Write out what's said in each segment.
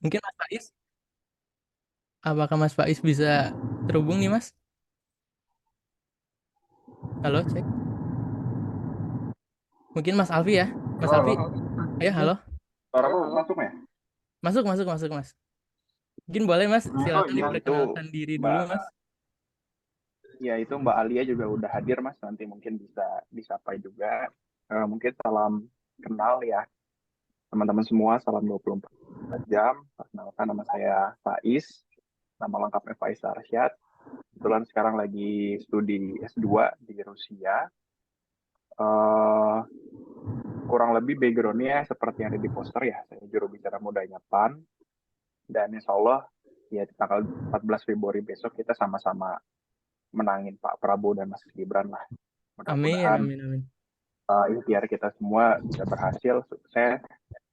Mungkin Mas Faiz, apakah Mas Faiz bisa terhubung nih Mas? Halo, cek. Mungkin Mas Alfi ya. Mas Halo, Alfi, halo. ya halo. Suaraku masuk ya? Masuk, masuk, masuk Mas. Mungkin boleh Mas, Oh silakan iya, itu diperkenalkan diri dulu Mbak, Mas. ya itu Mbak Alia juga udah hadir Mas. Nanti mungkin bisa disapa juga. Mungkin salam kenal ya teman-teman semua. Salam 24 jam. Perkenalkan nama saya Faiz. Nama lengkapnya Faiz Arsyad. Kebetulan sekarang lagi studi S2 di Rusia. Eh, Kurang lebih background-nya seperti yang ada di poster ya. Saya juru bicara mudanya PAN. Dan insya Allah ya di tanggal 14 Februari besok kita sama-sama menangin Pak Prabowo dan Mas Gibran lah. Amin, Mudah-mudahan amin, amin. ikhtiar kita semua bisa berhasil, sukses,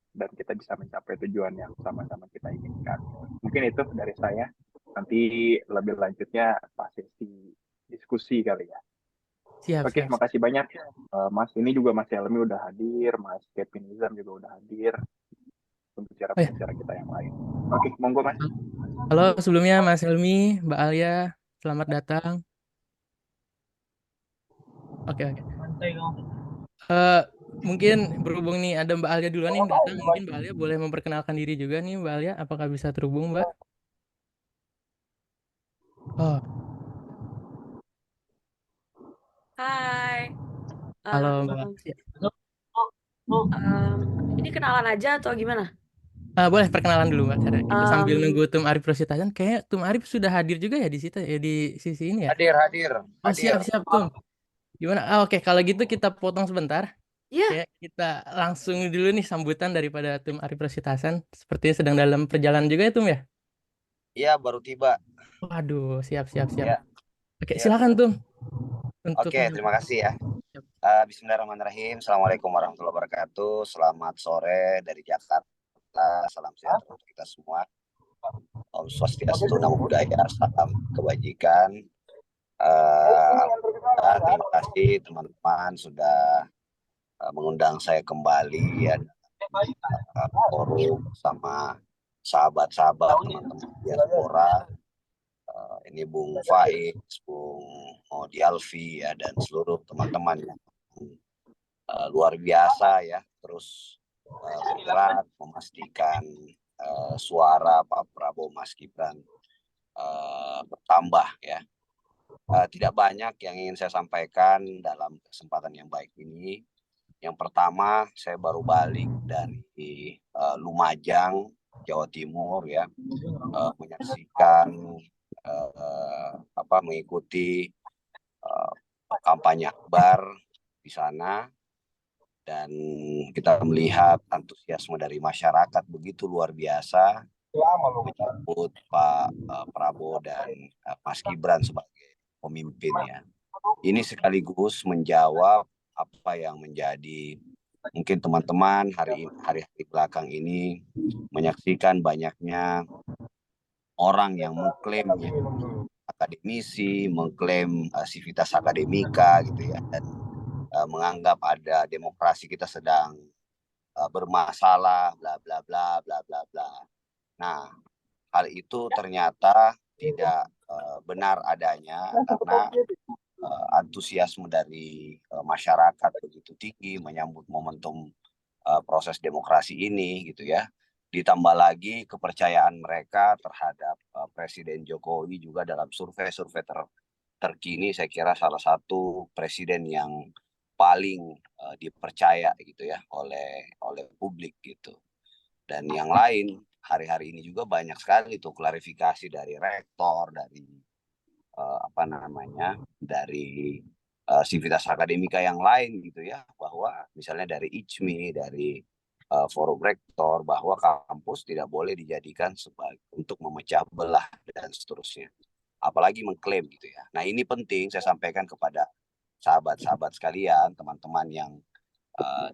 dan kita bisa mencapai tujuan yang sama-sama kita inginkan. Mungkin itu dari saya. Nanti lebih lanjutnya pas sesi diskusi kali ya. Siap, Oke, siap, siap. makasih banyak. Mas ini juga Mas Helmi udah hadir, Mas Kevin Nizam juga udah hadir untuk Oh ya, bicara-bicara kita yang lain. Oke, monggo Mas. halo sebelumnya Mas Helmi, Mbak Alia, selamat datang. Oke, oke. Eh, Mungkin berhubung nih ada Mbak Alia duluan yang datang, mungkin Mbak Alia boleh memperkenalkan diri juga nih Mbak Alia. Apakah bisa terhubung Mbak? Oh, Hai, halo Mbak. em, ini kenalan aja atau gimana? Boleh perkenalan dulu Mbak, cara gitu. Sambil Em, nunggu Tum Arif Rositajan, kayak Tum Arif sudah hadir juga ya di situ ya di sisi ini ya. Hadir, hadir, Oh siap hadir. siap Tum. Gimana? Oke, kalau gitu kita potong sebentar. ya, Kayak kita langsung dulu nih sambutan daripada Tum Arif Rositajan. Sepertinya sedang dalam perjalanan juga ya Tum ya. Iya, baru tiba. Waduh, siap siap siap. Ya, Oke, ya. silakan Tum untuk Oke, terima kasih ya. Siap. Bismillahirrahmanirrahim. Assalamualaikum warahmatullahi wabarakatuh. Selamat sore dari Jakarta. Salam sejahtera untuk kita semua. Om Swastiastu, Namo Buddhaya, salam kebajikan. Terima kasih teman-teman sudah mengundang saya kembali ya forum sama sahabat-sahabat teman-teman diaspora. Ini Bung Faiz, Bung Modi Alfi ya, dan seluruh teman-teman yang luar biasa ya, terus bergerak memastikan suara Pak Prabowo Mas Gibran bertambah ya. Tidak banyak yang ingin saya sampaikan dalam kesempatan yang baik ini. Yang pertama, saya baru balik dari Lumajang, Jawa Timur ya, menyaksikan mengikuti kampanye akbar di sana, dan kita melihat antusiasme dari masyarakat begitu luar biasa menyambut Pak Prabowo dan Mas Gibran sebagai pemimpinnya. Ini sekaligus menjawab apa yang menjadi mungkin teman-teman hari-hari belakang ini menyaksikan banyaknya orang yang mengklaimnya akademisi, mengklaim sivitas akademika gitu ya, dan menganggap ada demokrasi kita sedang bermasalah, bla bla bla bla bla bla. Nah, hal itu ternyata tidak benar adanya, karena antusiasme dari masyarakat begitu tinggi menyambut momentum proses demokrasi ini gitu ya. Ditambah lagi kepercayaan mereka terhadap Presiden Jokowi juga dalam survei-survei terkini, saya kira salah satu presiden yang paling dipercaya gitu ya oleh publik gitu. Dan yang lain hari-hari ini juga banyak sekali tuh klarifikasi dari rektor, dari dari sivitas akademika yang lain gitu ya, bahwa misalnya dari ICMI, dari forum rektor, bahwa kampus tidak boleh dijadikan sebagai untuk memecah belah dan seterusnya, apalagi mengklaim gitu ya. Nah, ini penting saya sampaikan kepada sahabat-sahabat sekalian, teman-teman yang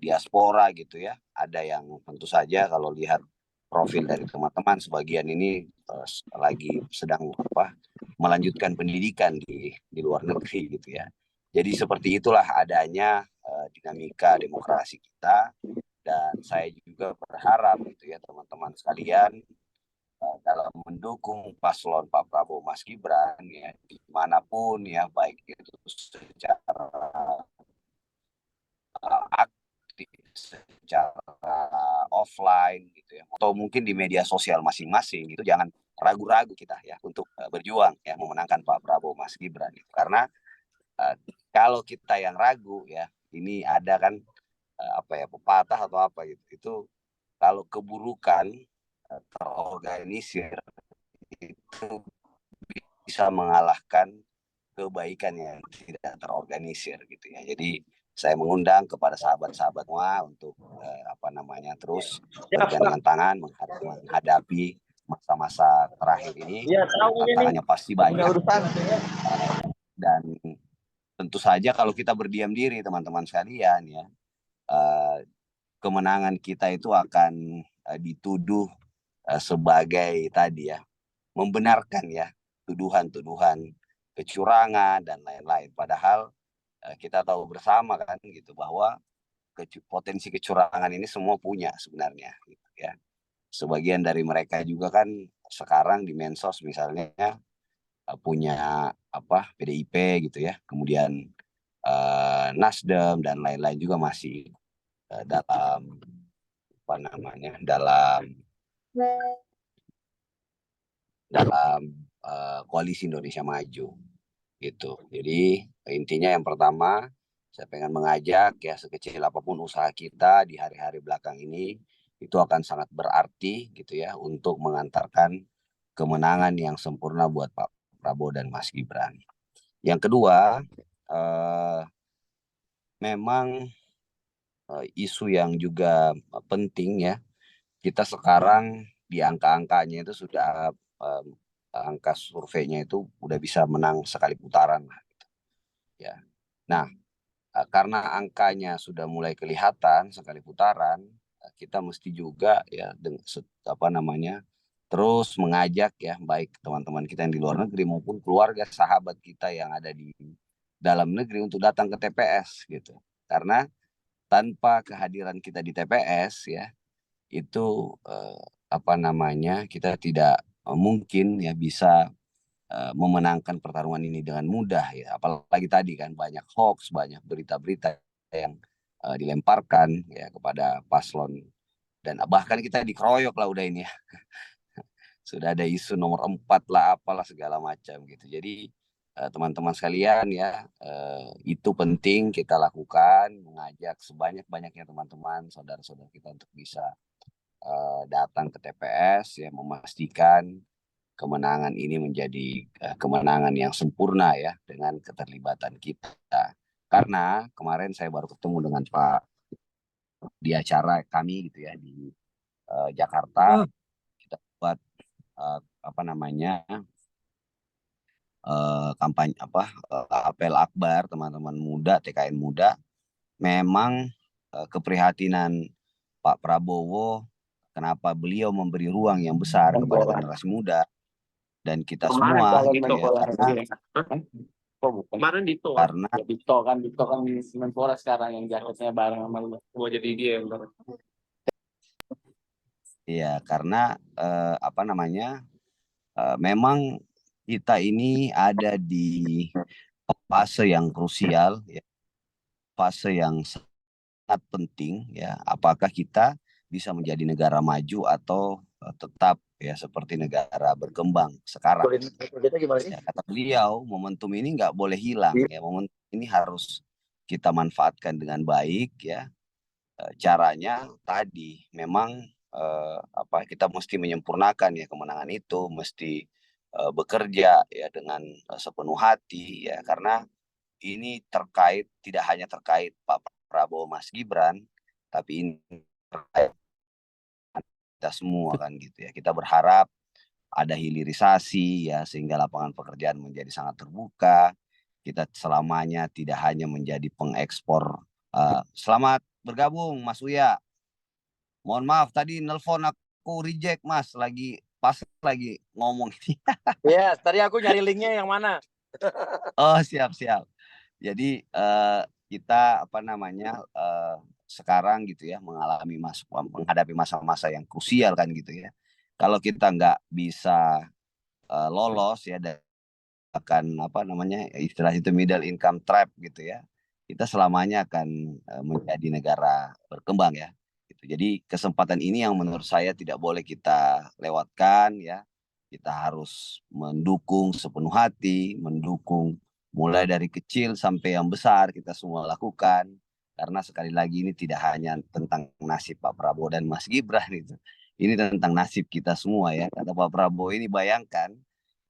diaspora gitu ya. Ada yang tentu saja kalau lihat profil dari teman-teman sebagian ini lagi sedang melanjutkan pendidikan di luar negeri gitu ya. Jadi seperti itulah adanya dinamika demokrasi kita, dan saya juga berharap gitu ya teman-teman sekalian dalam mendukung paslon Pak Prabowo Mas Gibran ya dimanapun ya, baik itu secara aktif, secara offline gitu ya, atau mungkin di media sosial masing-masing, itu jangan ragu-ragu kita ya untuk berjuang ya memenangkan Pak Prabowo Mas Gibran gitu. Karena kalau kita yang ragu ya, ini ada kan apa ya, pepatah atau apa gitu, itu kalau keburukan terorganisir itu bisa mengalahkan kebaikan yang tidak terorganisir gitu ya. Jadi saya mengundang kepada sahabat-sahabat semua untuk terus bergandengan tangan menghadapi masa-masa terakhir ini. Tantangannya pasti banyak dan tentu saja kalau kita berdiam diri teman-teman sekalian ya, kemenangan kita itu akan dituduh sebagai tadi ya, membenarkan ya tuduhan-tuduhan kecurangan dan lain-lain. Padahal kita tahu bersama kan gitu bahwa potensi kecurangan ini semua punya sebenarnya gitu ya. Sebagian dari mereka juga kan sekarang di medsos misalnya punya PDIP gitu ya. Kemudian Nasdem dan lain-lain juga masih dalam koalisi Indonesia Maju gitu. Jadi intinya yang pertama saya pengen mengajak ya, sekecil apapun usaha kita di hari-hari belakang ini itu akan sangat berarti gitu ya untuk mengantarkan kemenangan yang sempurna buat Pak Prabowo dan Mas Gibran. Yang kedua, memang isu yang juga penting ya, kita sekarang di angka-angkanya itu sudah angka surveinya itu udah bisa menang sekali putaran gitu. Ya. Nah, karena angkanya sudah mulai kelihatan sekali putaran, kita mesti juga ya terus mengajak ya, baik teman-teman kita yang di luar negeri maupun keluarga sahabat kita yang ada di dalam negeri untuk datang ke TPS gitu. Karena tanpa kehadiran kita di TPS ya, itu kita tidak mungkin ya bisa memenangkan pertarungan ini dengan mudah ya. Apalagi tadi kan banyak hoax, banyak berita-berita yang dilemparkan ya kepada paslon, dan bahkan kita dikeroyok lah udah ini ya. Sudah ada isu nomor 4 lah apalah segala macam gitu. Jadi teman-teman sekalian ya, itu penting kita lakukan, mengajak sebanyak-banyaknya teman-teman, saudara-saudara kita untuk bisa datang ke TPS ya, memastikan kemenangan ini menjadi kemenangan yang sempurna ya dengan keterlibatan kita. Karena kemarin saya baru ketemu dengan Pak di acara kami gitu ya di Jakarta, kita buat kampanye apel akbar teman-teman muda, TKN muda. Memang keprihatinan Pak Prabowo, kenapa beliau memberi ruang yang besar kepada generasi muda dan kita semua gitu ya, karena Dito kan Menpora sekarang yang jaketnya bareng sama lu. Gua jadi dia yang ya, karena memang kita ini ada di fase yang krusial ya, fase yang sangat penting ya, apakah kita bisa menjadi negara maju atau tetap ya seperti negara berkembang sekarang. Ya, kata beliau, momentum ini nggak boleh hilang ya, momentum ini harus kita manfaatkan dengan baik ya. Caranya tadi memang kita mesti menyempurnakan ya kemenangan itu, mesti bekerja ya dengan sepenuh hati ya, karena ini tidak hanya terkait Pak Prabowo Mas Gibran, tapi ini terkait kita semua kan gitu ya. Kita berharap ada hilirisasi ya, sehingga lapangan pekerjaan menjadi sangat terbuka. Kita selamanya tidak hanya menjadi pengekspor. Selamat bergabung Mas Uya. Mohon maaf tadi nelpon aku reject Mas, pas lagi ngomong. Iya, tadi aku nyari linknya yang mana? Oh siap. Jadi kita sekarang gitu ya menghadapi masa-masa yang krusial kan gitu ya. Kalau kita nggak bisa lolos ya dan akan apa namanya istilah itu middle income trap gitu ya, kita selamanya akan menjadi negara berkembang ya. Gitu. Jadi kesempatan ini yang menurut saya tidak boleh kita lewatkan ya. Kita harus mendukung sepenuh hati, mendukung mulai dari kecil sampai yang besar kita semua lakukan. Karena sekali lagi ini tidak hanya tentang nasib Pak Prabowo dan Mas Gibran itu. Ini tentang nasib kita semua ya. Kata Pak Prabowo ini bayangkan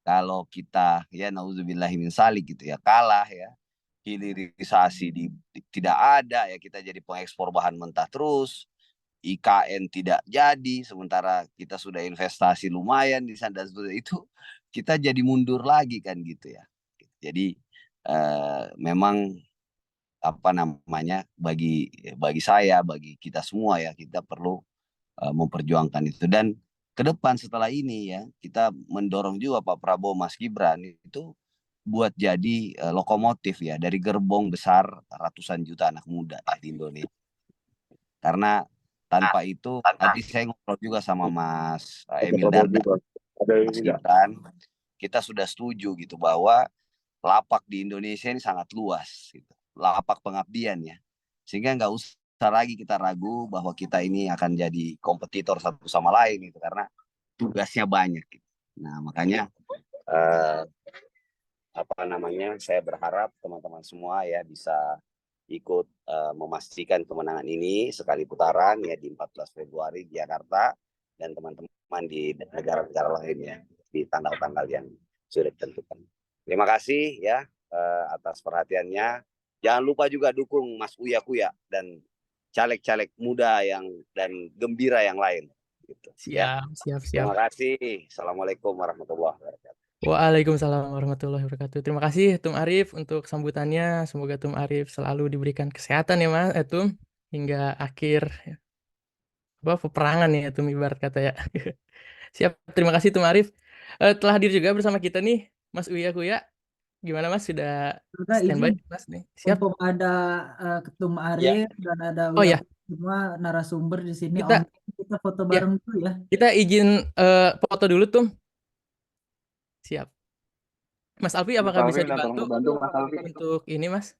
kalau kita ya nauzubillahi min salik gitu ya kalah ya, hilirisasi tidak ada ya, kita jadi pengekspor bahan mentah terus, IKN tidak jadi sementara kita sudah investasi lumayan di sana dan itu kita jadi mundur lagi kan gitu ya. Jadi memang apa namanya bagi saya, bagi kita semua ya, kita perlu memperjuangkan itu. Dan ke depan setelah ini ya kita mendorong juga Pak Prabowo Mas Gibran itu buat jadi lokomotif ya dari gerbong besar ratusan juta anak muda di Indonesia. Karena tanpa itu tadi saya ngobrol juga sama Mas Emil Dardak, Mas Gibran, kita sudah setuju gitu bahwa lapak di Indonesia ini sangat luas gitu. Lapak pengabdian ya. Sehingga nggak usah lagi kita ragu bahwa kita ini akan jadi kompetitor satu sama lain gitu karena tugasnya banyak gitu. Nah, makanya apa namanya saya berharap teman-teman semua ya bisa ikut memastikan kemenangan ini sekali putaran ya di 14 Februari di Jakarta dan teman-teman di negara-negara lainnya di tanggal-tanggal yang sudah ditentukan. Terima kasih ya atas perhatiannya. Jangan lupa juga dukung Mas Uya Kuya dan caleg-caleg muda dan gembira yang lain. Gitu, Siap, ya. siap. Terima kasih. Assalamualaikum warahmatullahi wabarakatuh. Waalaikumsalam warahmatullahi wabarakatuh. Terima kasih Tum Arif untuk sambutannya. Semoga Tum Arif selalu diberikan kesehatan ya Mas Tum hingga akhir peperangan ya Tum ibarat kata ya. Siap, terima kasih Tum Arif. Telah hadir juga bersama kita nih Mas Uya Kuya. Gimana Mas, sudah standby Mas nih? Siap. Mumpung ada Ketum Arif dan ada Oh ya, semua narasumber di sini, Kita- kita foto bareng dulu ya. kita izin foto dulu Tum. Siap. Mas Alfi, apakah bisa dibantu Mas Alfi. untuk ini Mas?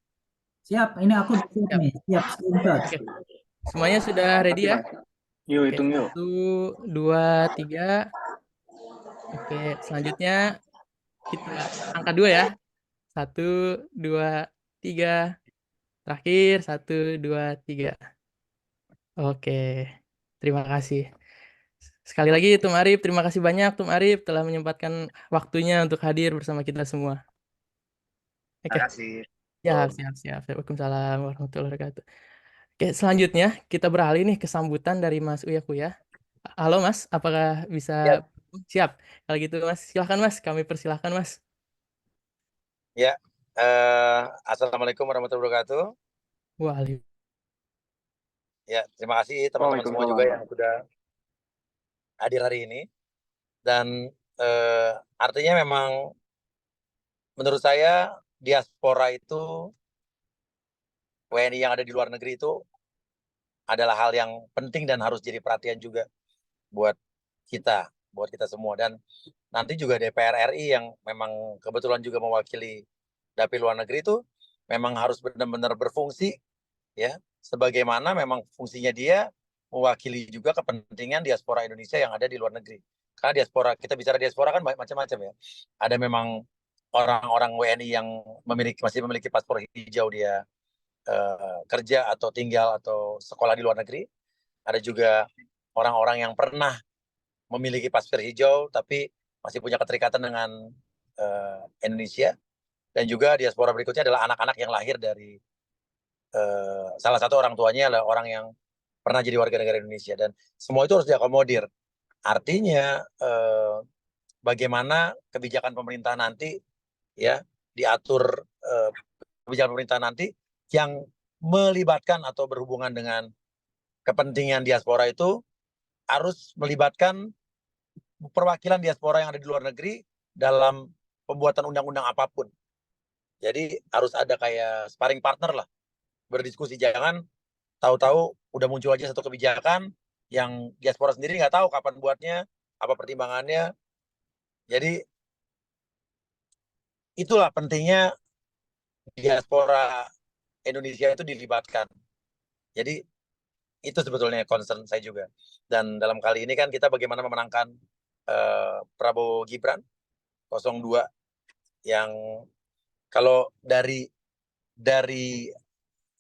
Siap, ini aku siap nih, siap screenshot. Oke. Semuanya sudah ready ya? Yuk Oke, hitung yuk. 1, 2, 3. Oke, selanjutnya kita angka 2 ya. 1, 2, 3. Terakhir 1, 2, 3. Oke, terima kasih. Sekali lagi Tum Arif, terima kasih banyak Tum Arif telah menyempatkan waktunya untuk hadir bersama kita semua. Oke. Terima kasih. Siap. Waalaikumsalam warahmatullahi wabarakatuh. Oke, selanjutnya kita beralih nih ke sambutan dari Mas Uya Kuya. Halo Mas, apakah bisa? Siap. Kalau gitu Mas, silahkan Mas, kami persilahkan Mas. Ya, assalamualaikum warahmatullahi wabarakatuh. Waalaikumsalam. Ya, terima kasih teman-teman semua juga yang sudah hadir hari ini. Dan artinya memang menurut saya diaspora itu, WNI yang ada di luar negeri itu adalah hal yang penting dan harus jadi perhatian juga buat kita semua. Dan nanti juga DPR RI yang memang kebetulan juga mewakili dapil luar negeri itu memang harus benar-benar berfungsi ya, sebagaimana memang fungsinya dia mewakili juga kepentingan diaspora Indonesia yang ada di luar negeri. Karena diaspora, kita bicara diaspora kan macam-macam ya. Ada memang orang-orang WNI yang masih memiliki paspor hijau, dia kerja atau tinggal atau sekolah di luar negeri. Ada juga orang-orang yang pernah memiliki paspor hijau tapi masih punya keterikatan dengan Indonesia. Dan juga diaspora berikutnya adalah anak-anak yang lahir dari salah satu orang tuanya adalah orang yang pernah jadi warga negara Indonesia. Dan semua itu harus diakomodir. Artinya bagaimana kebijakan pemerintah nanti ya diatur, kebijakan pemerintah nanti yang melibatkan atau berhubungan dengan kepentingan diaspora itu harus melibatkan perwakilan diaspora yang ada di luar negeri dalam pembuatan undang-undang apapun. Jadi harus ada kayak sparring partner lah, berdiskusi. Jangan tahu-tahu udah muncul aja satu kebijakan yang diaspora sendiri nggak tahu kapan buatnya, apa pertimbangannya. Jadi itulah pentingnya diaspora Indonesia itu dilibatkan. Jadi itu sebetulnya concern saya juga. Dan dalam kali ini kan kita bagaimana memenangkan Prabowo Gibran 02 yang kalau dari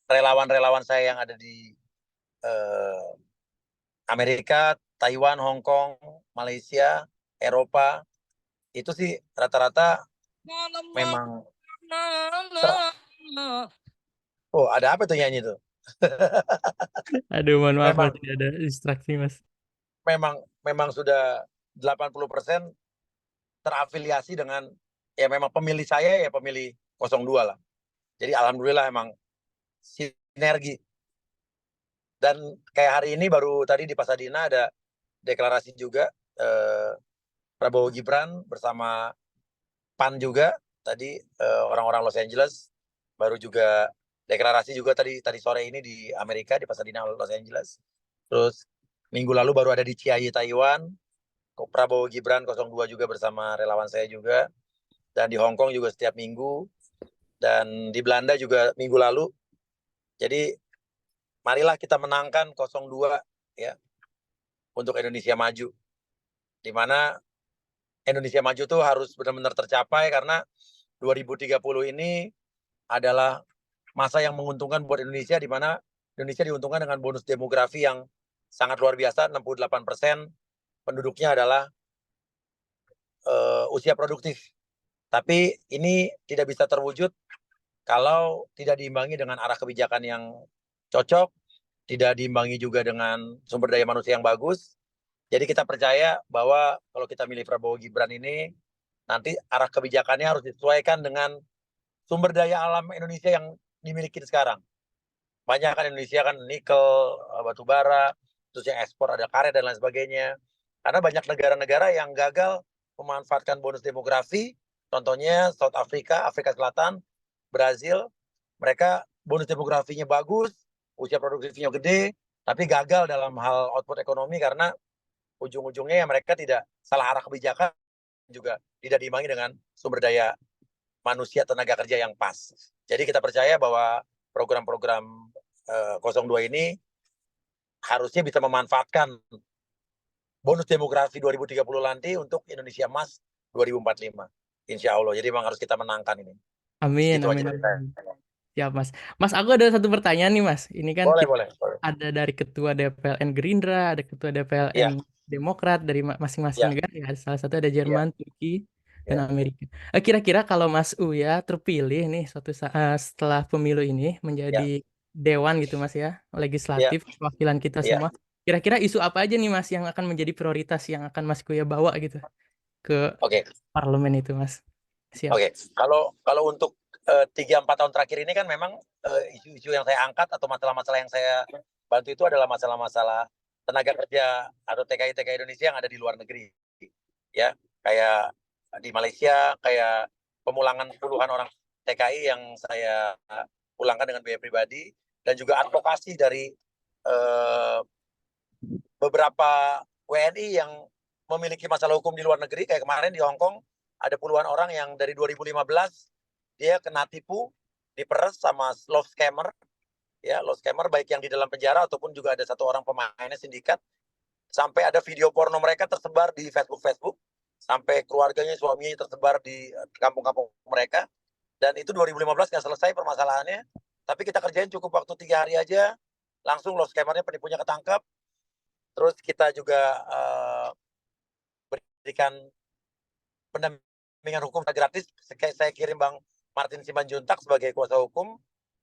relawan-relawan saya yang ada di Amerika, Taiwan, Hong Kong, Malaysia, Eropa, itu sih rata-rata memang oh, ada apa tuh nyanyi tuh? Aduh, mohon maaf Memang Mas, tidak ada distraksi Mas. memang sudah 80% terafiliasi dengan ya memang pemilih saya ya pemilih 02 lah. Jadi alhamdulillah emang sinergi. Dan kayak hari ini baru tadi di Pasadena ada deklarasi juga Prabowo Gibran bersama PAN juga tadi orang-orang Los Angeles baru juga deklarasi juga tadi sore ini di Amerika di Pasadena Los Angeles. Terus minggu lalu baru ada di Chiayi Taiwan. Prabowo Gibran 02 juga bersama relawan saya juga. Dan di Hong Kong juga setiap minggu. Dan di Belanda juga minggu lalu. Jadi marilah kita menangkan 02 ya untuk Indonesia maju. Di mana Indonesia maju tuh harus benar-benar tercapai karena 2030 ini adalah masa yang menguntungkan buat Indonesia, di mana Indonesia diuntungkan dengan bonus demografi yang sangat luar biasa. 68% penduduknya adalah usia produktif. Tapi ini tidak bisa terwujud kalau tidak diimbangi dengan arah kebijakan yang cocok, tidak diimbangi juga dengan sumber daya manusia yang bagus. Jadi kita percaya bahwa kalau kita milih Prabowo Gibran ini, nanti arah kebijakannya harus disesuaikan dengan sumber daya alam Indonesia yang dimiliki sekarang. Banyak kan Indonesia kan nikel, batu bara, terus yang ekspor ada karet dan lain sebagainya. Karena banyak negara-negara yang gagal memanfaatkan bonus demografi, contohnya South Africa, Afrika Selatan, Brazil, mereka bonus demografinya bagus, usia produktifnya gede, tapi gagal dalam hal output ekonomi karena ujung-ujungnya ya mereka tidak salah arah kebijakan, juga tidak diimbangi dengan sumber daya manusia tenaga kerja yang pas. Jadi kita percaya bahwa program-program 02 ini harusnya bisa memanfaatkan bonus demografi 2030 nanti untuk Indonesia Emas 2045. Insya Allah. Jadi memang harus kita menangkan ini. Amin, Itu amin, aja dari saya. amin. Siap Mas. Mas, aku ada satu pertanyaan nih Mas. Ini kan Boleh, kita boleh. ada dari ketua DPLN Gerindra, ada ketua DPLN Iya, Demokrat dari masing-masing iya, negara ya. Salah satu ada iya, Jerman, Turki, dan iya, Amerika. Kira-kira kalau Mas Uya terpilih nih suatu saat setelah pemilu ini iya, menjadi dewan gitu Mas ya, iya, legislatif wakilan kita iya. semua. Kira-kira isu apa aja nih Mas yang akan menjadi prioritas yang akan Mas Uya bawa gitu ke Oke, parlemen itu Mas? Siap. oke. Kalau untuk 3-4 tahun terakhir ini kan memang isu-isu yang saya angkat atau masalah-masalah yang saya bantu itu adalah masalah-masalah tenaga kerja atau TKI-TKI Indonesia yang ada di luar negeri. Ya, kayak di Malaysia, kayak pemulangan puluhan orang TKI yang saya pulangkan dengan biaya pribadi, dan juga advokasi dari beberapa WNI yang memiliki masalah hukum di luar negeri. Kayak kemarin di Hong Kong ada puluhan orang yang dari 2015 dia kena tipu, diperes sama love scammer, ya love scammer baik yang di dalam penjara ataupun juga ada satu orang pemainnya sindikat. Sampai ada video porno mereka tersebar di Facebook, sampai keluarganya, suaminya tersebar di kampung-kampung mereka. Dan itu 2015 nggak selesai permasalahannya, tapi kita kerjain cukup waktu 3 hari aja, langsung love scammernya, penipunya ketangkap. Terus kita juga berikan pendampingan hukum gratis. Saya kirim Bang Martin Simanjuntak sebagai kuasa hukum,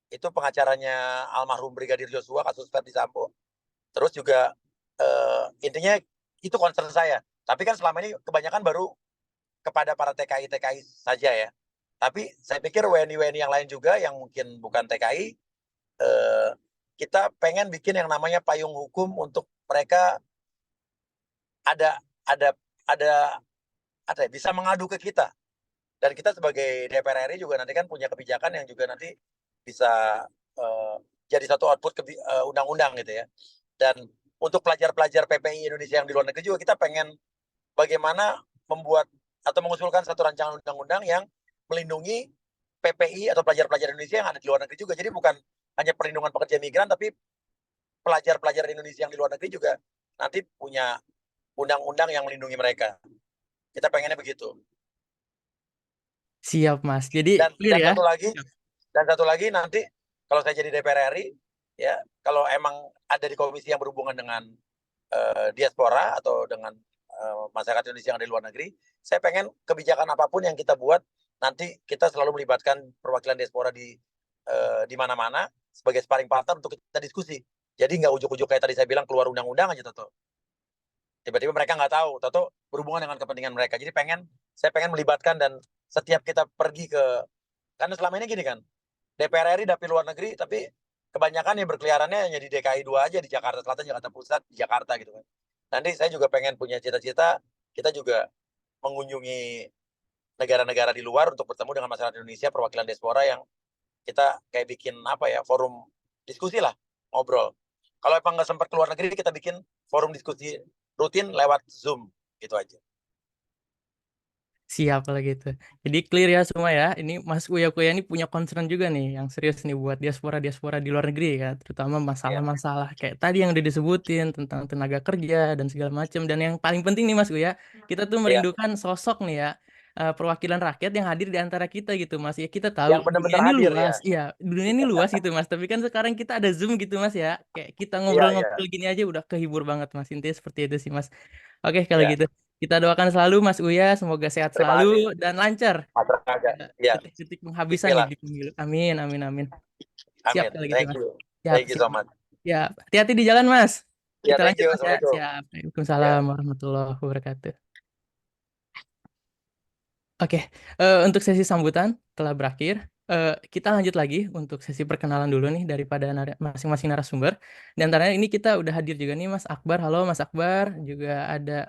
itu pengacaranya almarhum Brigadir Joshua kasus Verdi Sambo. Terus juga intinya itu concern saya. Tapi kan selama ini kebanyakan baru kepada para TKI saja ya. Tapi saya pikir WNI yang lain juga yang mungkin bukan TKI, kita pengen bikin yang namanya payung hukum untuk mereka ada bisa mengadu ke kita. Dan kita sebagai DPR RI juga nanti kan punya kebijakan yang juga nanti bisa jadi satu output undang-undang gitu ya. Dan untuk pelajar-pelajar PPI Indonesia yang di luar negeri juga kita pengen bagaimana membuat atau mengusulkan satu rancangan undang-undang yang melindungi PPI atau pelajar-pelajar Indonesia yang ada di luar negeri juga. Jadi bukan hanya perlindungan pekerja migran, tapi pelajar-pelajar Indonesia yang di luar negeri juga nanti punya undang-undang yang melindungi mereka. Kita pengennya begitu. Siap Mas. Jadi Dan clear ya. satu lagi nanti kalau saya jadi DPR RI ya, kalau emang ada di komisi yang berhubungan dengan diaspora atau dengan masyarakat Indonesia yang ada di luar negeri, saya pengen kebijakan apapun yang kita buat nanti kita selalu melibatkan perwakilan diaspora di mana-mana sebagai sparring partner untuk kita diskusi. Jadi nggak ujuk-ujuk kayak tadi saya bilang keluar undang-undang aja Toto. Tiba-tiba mereka nggak tahu, Toto berhubungan dengan kepentingan mereka. Jadi saya pengen melibatkan, dan setiap kita pergi karena selama ini gini kan, DPR RI dapil luar negeri, tapi kebanyakan yang berkeliarannya hanya di DKI 2 aja, di Jakarta Selatan, Jakarta Pusat, di Jakarta gitu kan. Nanti saya juga pengen punya cita-cita, kita juga mengunjungi negara-negara di luar untuk bertemu dengan masyarakat Indonesia, perwakilan diaspora yang kita kayak bikin forum diskusi lah, ngobrol. Kalau emang nggak sempat keluar negeri, kita bikin forum diskusi rutin lewat Zoom, gitu aja. Siap kalau gitu. Jadi clear ya semua ya. Ini Mas Uya ini punya concern juga nih yang serius nih buat diaspora di luar negeri ya, terutama masalah-masalah kayak tadi yang udah disebutin tentang tenaga kerja dan segala macam. Dan yang paling penting nih Mas Uya, kita tuh merindukan sosok nih ya, perwakilan rakyat yang hadir di antara kita gitu Mas. Ya kita tahu Yang benar-benar dunia ini hadir luas. ya. Iya, dunia ini luas gitu Mas. Tapi kan sekarang kita ada Zoom gitu Mas ya. Kayak kita Iya, ngobrol-ngobrol gini aja udah kehibur banget Mas. Intinya seperti itu sih Mas. Oke kalau Iya. gitu. Kita doakan selalu Mas Uya, semoga sehat Terima selalu kasih. dan lancar Ya. detik-detik penghabisan nih Bismillah. di pemilu. Amin, amin, amin. Siap Amin. kalau gitu Thank Mas. you. Siap, Thank you so siap. much. Siap. Hati-hati di jalan Mas. Ya, Kita thank lanjut you. Mas ya. Assalamualaikum. Siap. Waalaikumsalam warahmatullahi wabarakatuh. Oke, untuk sesi sambutan telah berakhir. Kita lanjut lagi untuk sesi perkenalan dulu nih daripada masing-masing narasumber. Di antaranya ini kita udah hadir juga nih Mas Akbar. Halo Mas Akbar. Juga ada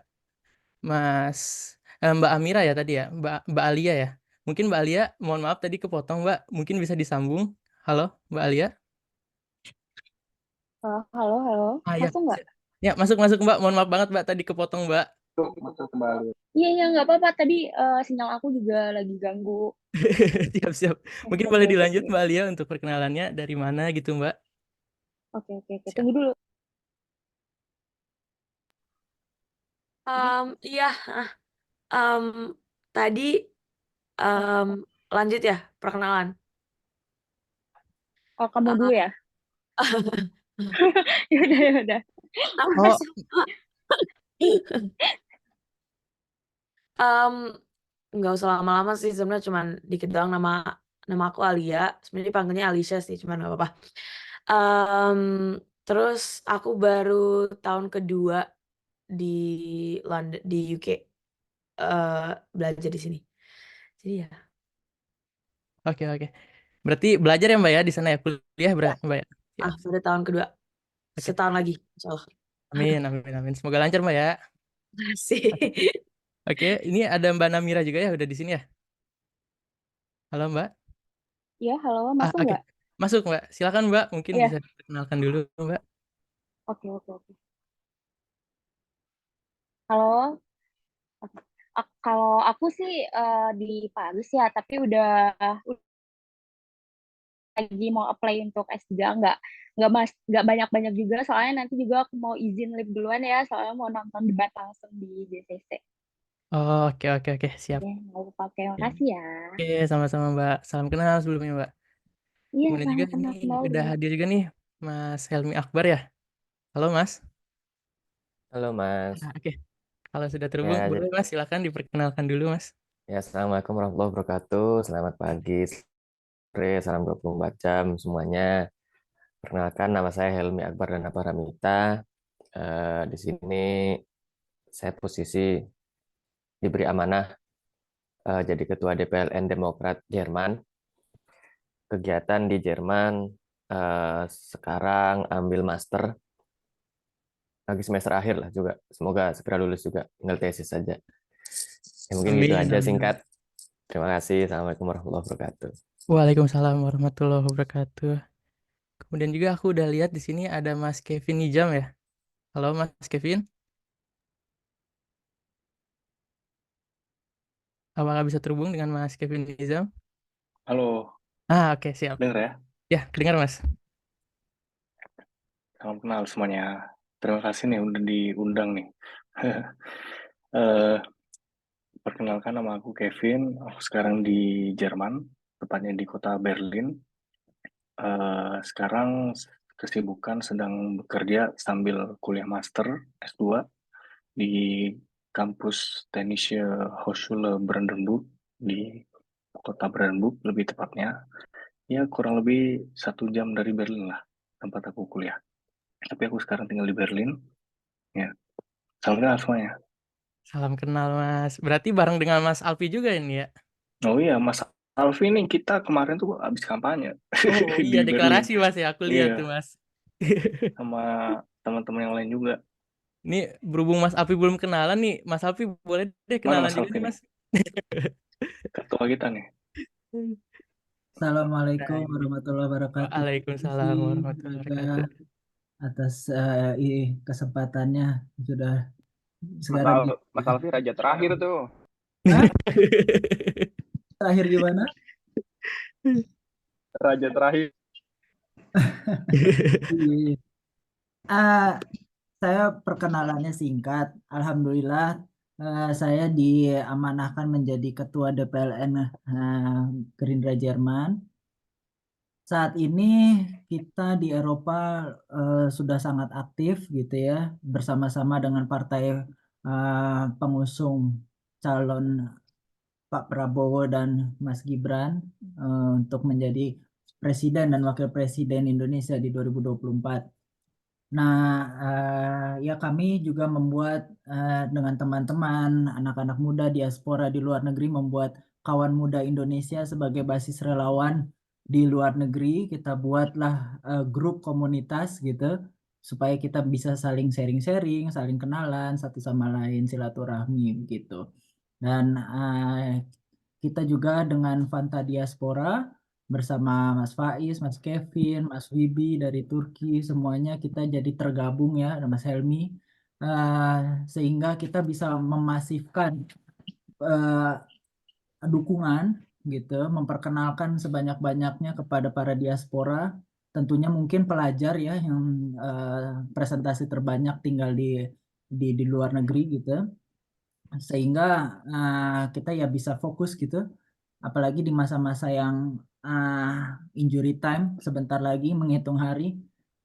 Mbak Amira ya tadi ya, Mbak Alia ya. Mungkin Mbak Alia, mohon maaf tadi kepotong Mbak, mungkin bisa disambung. Halo Mbak Alia. Halo. Ya, Masuk nggak? ya masuk Mbak. Mohon maaf banget Mbak tadi kepotong Mbak. Masuk kembali. Iya, nggak apa-apa. Tadi sinyal aku juga lagi ganggu. Siap. Mungkin boleh dilanjut Mbak Alia untuk perkenalannya dari mana gitu Mbak. Oke. Tunggu dulu. Iya, tadi lanjut ya perkenalan. Oh, kamu dulu ya? Yaudah. Nggak usah lama-lama sih, sebenarnya cuman dikit doang. Nama aku Alia, sebenarnya dipanggilnya Alicia sih, cuman nggak apa-apa. Terus aku baru tahun kedua di London, di UK, belajar di sini. Jadi ya. Oke. Berarti belajar ya Mbak ya di sana ya, kuliah Mbak ya. Pada tahun kedua. Setahun lagi, insyaallah. Amin. Semoga lancar Mbak ya. Makasih. Oke, ini ada Mbak Namira juga ya, udah di sini ya. Halo Mbak. Iya, halo. Masuk nggak? Masuk Mbak. Silakan Mbak, mungkin Iya. bisa diperkenalkan dulu Mbak. Oke. Halo. Kalau aku sih di Paris ya, tapi udah lagi mau apply untuk S3, nggak banyak juga, soalnya nanti juga aku mau izin live duluan ya, soalnya mau nonton debat langsung di JCC. Oh, oke, siap. Oke, nggak lupa. Oke, makasih ya. Oke, sama-sama Mbak. Salam kenal sebelumnya Mbak. Iya, Kemudian juga sama-sama ini kembali. udah hadir juga nih Mas Helmi Akbar ya. Halo Mas. Halo Mas. Oke. Kalau sudah terhubung, boleh Mas silakan diperkenalkan dulu Mas. Ya, Assalamualaikum warahmatullahi wabarakatuh. Selamat pagi, sore, salam 24 jam semuanya. Perkenalkan, nama saya Helmi Akbar dan Paramita. Di sini saya posisi diberi amanah jadi Ketua DPLN Demokrat Jerman. Kegiatan di Jerman sekarang ambil master. Lagi semester akhir lah juga. Semoga segera lulus juga. Tinggal tesis saja. Ya, mungkin gitu aja singkat. Terima kasih. Assalamualaikum warahmatullahi wabarakatuh. Waalaikumsalam warahmatullahi wabarakatuh. Kemudian juga aku udah lihat di sini ada Mas Kevin Nijam ya. Halo Mas Kevin, apakah bisa terhubung dengan Mas Kevin Nijam? Halo, Oke, siap. denger ya? Ya, kedengar Mas. Salam kenal semuanya. Terima kasih nih udah diundang nih. Eh, Perkenalkan, nama aku Kevin. Aku sekarang di Jerman, tepatnya di kota Berlin. Sekarang kesibukan sedang bekerja sambil kuliah master S2 di kampus Technische Hochschule Brandenburg di kota Brandenburg lebih tepatnya. Ya kurang lebih 1 jam dari Berlin lah tempat aku kuliah. Tapi aku sekarang tinggal di Berlin. Ya, salam kenal semuanya. Salam kenal Mas. Berarti bareng dengan Mas Alfi juga ini ya? Oh iya, Mas Alfi nih kita kemarin tuh habis kampanye Oh di iya, Berlin. deklarasi Mas ya, aku lihat Iya, tuh Mas. sama teman-teman yang lain juga. Ini berhubung Mas Alfi belum kenalan nih, Mas Alfi boleh deh Mana kenalan Mas juga Alfi nih nih? Mas. Ketua kita nih. Assalamualaikum Nah, warahmatullahi wabarakatuh. Terima Waalaikumsalam kasih warahmatullahi juga wabarakatuh. atas kesempatannya sudah Mas, sekarang Mas Alfi raja terakhir tuh. Hah? Terakhir gimana? Raja terakhir. Iya. Saya perkenalannya singkat. Alhamdulillah saya diamanahkan menjadi ketua DPLN Gerindra Jerman. Saat ini kita di Eropa sudah sangat aktif gitu ya, bersama-sama dengan partai pengusung calon Pak Prabowo dan Mas Gibran untuk menjadi presiden dan wakil presiden Indonesia di 2024. Nah, ya kami juga membuat dengan teman-teman, anak-anak muda diaspora di luar negeri membuat Kawan Muda Indonesia sebagai basis relawan di luar negeri. Kita buatlah grup komunitas gitu, supaya kita bisa saling sharing-sharing, saling kenalan satu sama lain, silaturahmi gitu. Dan kita juga dengan Fanta Diaspora bersama Mas Faiz, Mas Kevin, Mas Wibi dari Turki, semuanya kita jadi tergabung ya, ada Mas Helmi, sehingga kita bisa memasifkan dukungan gitu, memperkenalkan sebanyak-banyaknya kepada para diaspora, tentunya mungkin pelajar ya yang presentasi terbanyak tinggal di luar negeri gitu, sehingga kita ya bisa fokus gitu. Apalagi di masa-masa yang injury time, sebentar lagi menghitung hari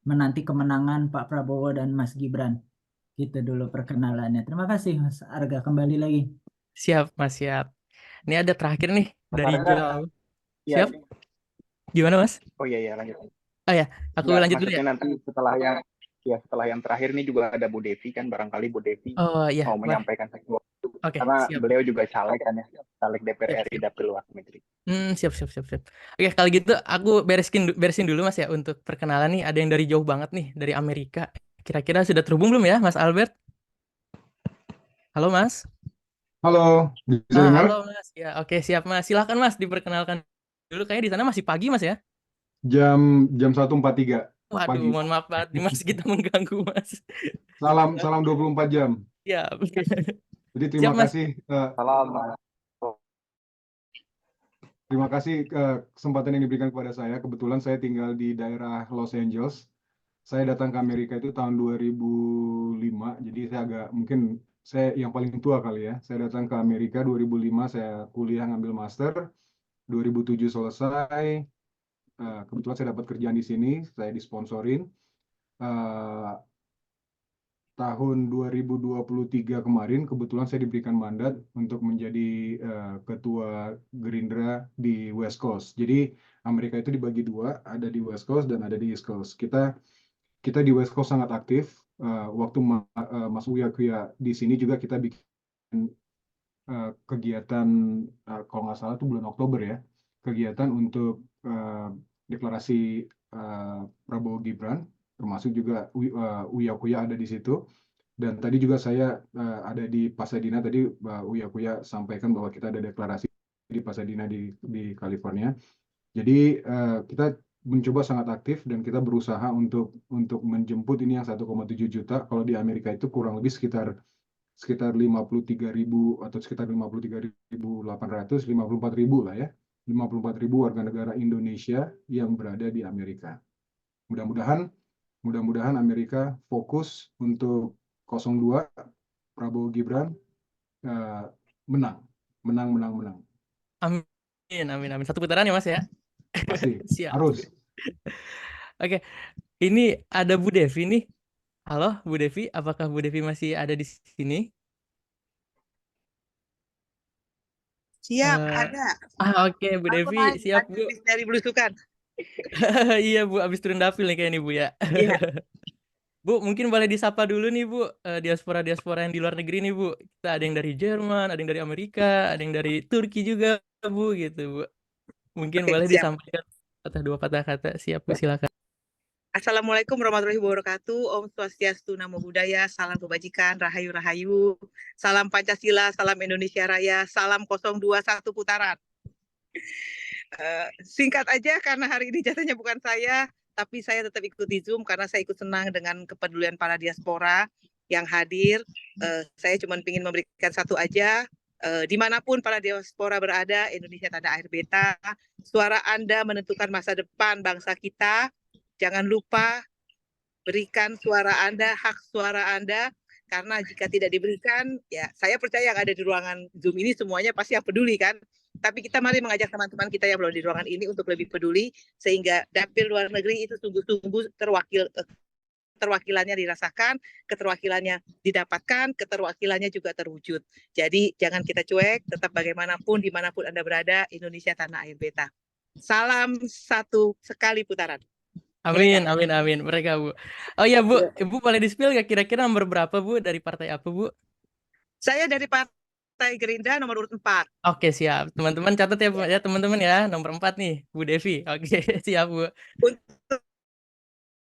menanti kemenangan Pak Prabowo dan Mas Gibran. Gitu dulu perkenalannya. Terima kasih Mas Arga, kembali lagi. Siap Mas, siap. Ini ada terakhir nih Mas dari Arga, jauh. ya, Siap? Gimana Mas? oh iya lanjut. Oh ya, aku Nggak, lanjut dulu ya. maksudnya nanti setelah yang terakhir nih juga ada Bu Devi kan, barangkali Bu Devi Oh iya, mau boleh. menyampaikan sesuatu Oke, karena siap. beliau juga caleg kan ya, caleg DPR Siap, RI siap. dapil luar negeri. Siap. Oke, kalau gitu aku beresin dulu Mas ya untuk perkenalan nih. Ada yang dari jauh banget nih, dari Amerika. Kira-kira sudah terhubung belum ya Mas Albert? Halo Mas. Halo, bisa dengar? Halo Mas. Ya, oke siap Mas. Silakan Mas diperkenalkan dulu. Kayaknya di sana masih pagi Mas ya. Jam 1.43 Waduh, pagi. mohon maaf banget nih Mas, kita mengganggu Mas. Salam 24 jam. Siap. Jadi Siap Mas. Salam. Terima kasih kesempatan yang diberikan kepada saya. Kebetulan saya tinggal di daerah Los Angeles. Saya datang ke Amerika itu tahun 2005. Jadi saya yang paling tua kali ya. Saya datang ke Amerika 2005, saya kuliah ngambil master. 2007 selesai. Kebetulan saya dapat kerjaan di sini, saya disponsorin. Tahun 2023 kemarin, kebetulan saya diberikan mandat untuk menjadi ketua Gerindra di West Coast. Jadi Amerika itu dibagi dua, ada di West Coast dan ada di East Coast. Kita di West Coast sangat aktif. Waktu Mas Uya Kuya di sini juga kita bikin kegiatan, kalau nggak salah itu bulan Oktober ya, kegiatan untuk deklarasi Prabowo Gibran, termasuk juga Uya Kuya ada di situ. Dan tadi juga saya ada di Pasadena, tadi Uya Kuya sampaikan bahwa kita ada deklarasi di Pasadena di California. Jadi kita mencoba sangat aktif dan kita berusaha untuk menjemput ini yang 1,7 juta. Kalau di Amerika itu kurang lebih sekitar 53.000 atau sekitar 53.800, 54.000 lah ya. 54.000 warga negara Indonesia yang berada di Amerika. Mudah-mudahan Amerika fokus untuk 02 Prabowo Gibran menang. Amin. Satu putaran ya Mas ya. Pasti Siap. harus. Oke, ini ada Bu Devi nih. Halo Bu Devi, apakah Bu Devi masih ada di sini? Siap, ada. Oke, Bu Aku Devi, siap Bu. habis dari belusukan. Iya Bu, abis turun dapil nih kayaknya Bu ya. Iya. Bu, mungkin boleh disapa dulu nih Bu, diaspora-diaspora yang di luar negeri nih Bu. Kita ada yang dari Jerman, ada yang dari Amerika, ada yang dari Turki juga Bu, gitu Bu. Mungkin Oke, boleh siap. disampaikan dua patah kata. Siap Bu, silakan. Assalamualaikum warahmatullahi wabarakatuh. Om Swastiastu, Namo Buddhaya, salam kebajikan, rahayu rahayu, salam Pancasila, salam Indonesia Raya, salam 021 putaran. Singkat aja karena hari ini jatuhnya bukan saya, tapi saya tetap ikuti Zoom karena saya ikut senang dengan kepedulian para diaspora yang hadir. Saya cuma ingin memberikan satu aja. Dimanapun para diaspora berada, Indonesia tanah air beta, suara Anda menentukan masa depan bangsa kita. Jangan lupa berikan suara Anda, hak suara Anda, karena jika tidak diberikan, ya saya percaya yang ada di ruangan Zoom ini semuanya pasti yang peduli kan. Tapi kita mari mengajak teman-teman kita yang belum di ruangan ini untuk lebih peduli, sehingga dapil luar negeri itu sungguh-sungguh keterwakilannya dirasakan, keterwakilannya didapatkan, keterwakilannya juga terwujud. Jadi jangan kita cuek, tetap bagaimanapun, dimanapun Anda berada, Indonesia tanah air beta. Salam satu sekali putaran. Amin. Mereka Bu. Oh ya Bu, Ibu boleh di-spill nggak kira-kira nomor berapa Bu, dari partai apa Bu? Saya dari Partai Gerindra nomor urut 4. Oke, siap. Teman-teman catat ya Bu, ya teman-teman ya, nomor 4 nih, Bu Devi. Oke, siap Bu. Untuk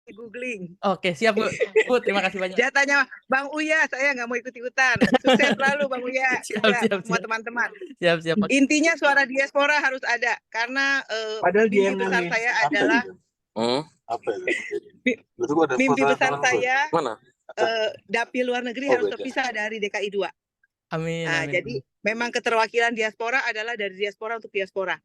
googling. Oke, siap Bu. Bu, terima kasih banyak. Jatahnya Bang Uya, saya nggak mau ikut-ikutan. Sukses selalu Bang Uya. Siap. Semua teman-teman. Siap. Intinya suara diaspora harus ada karena mimpi besar saya adalah mimpi besar saya dapil luar negeri harus terpisah dari DKI 2. Amin. Jadi memang keterwakilan diaspora adalah dari diaspora untuk diaspora.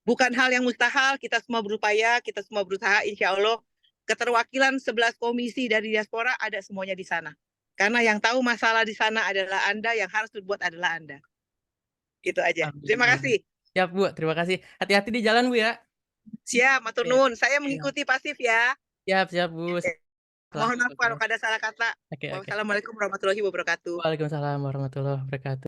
Bukan hal yang mustahil, kita semua berupaya, kita semua berusaha, insya Allah keterwakilan 11 komisi dari diaspora ada semuanya di sana. Karena yang tahu masalah di sana adalah Anda, yang harus berbuat adalah Anda. Gitu aja. Amin. Terima kasih. Siap Bu, terima kasih. Hati-hati di jalan Bu ya. Siap, matur nuwun. Saya mengikuti pasif ya. Siap Bu. Mohon maaf kalau ada salah kata. Wassalamualaikum warahmatullahi wabarakatuh. Waalaikumsalam warahmatullahi wabarakatuh.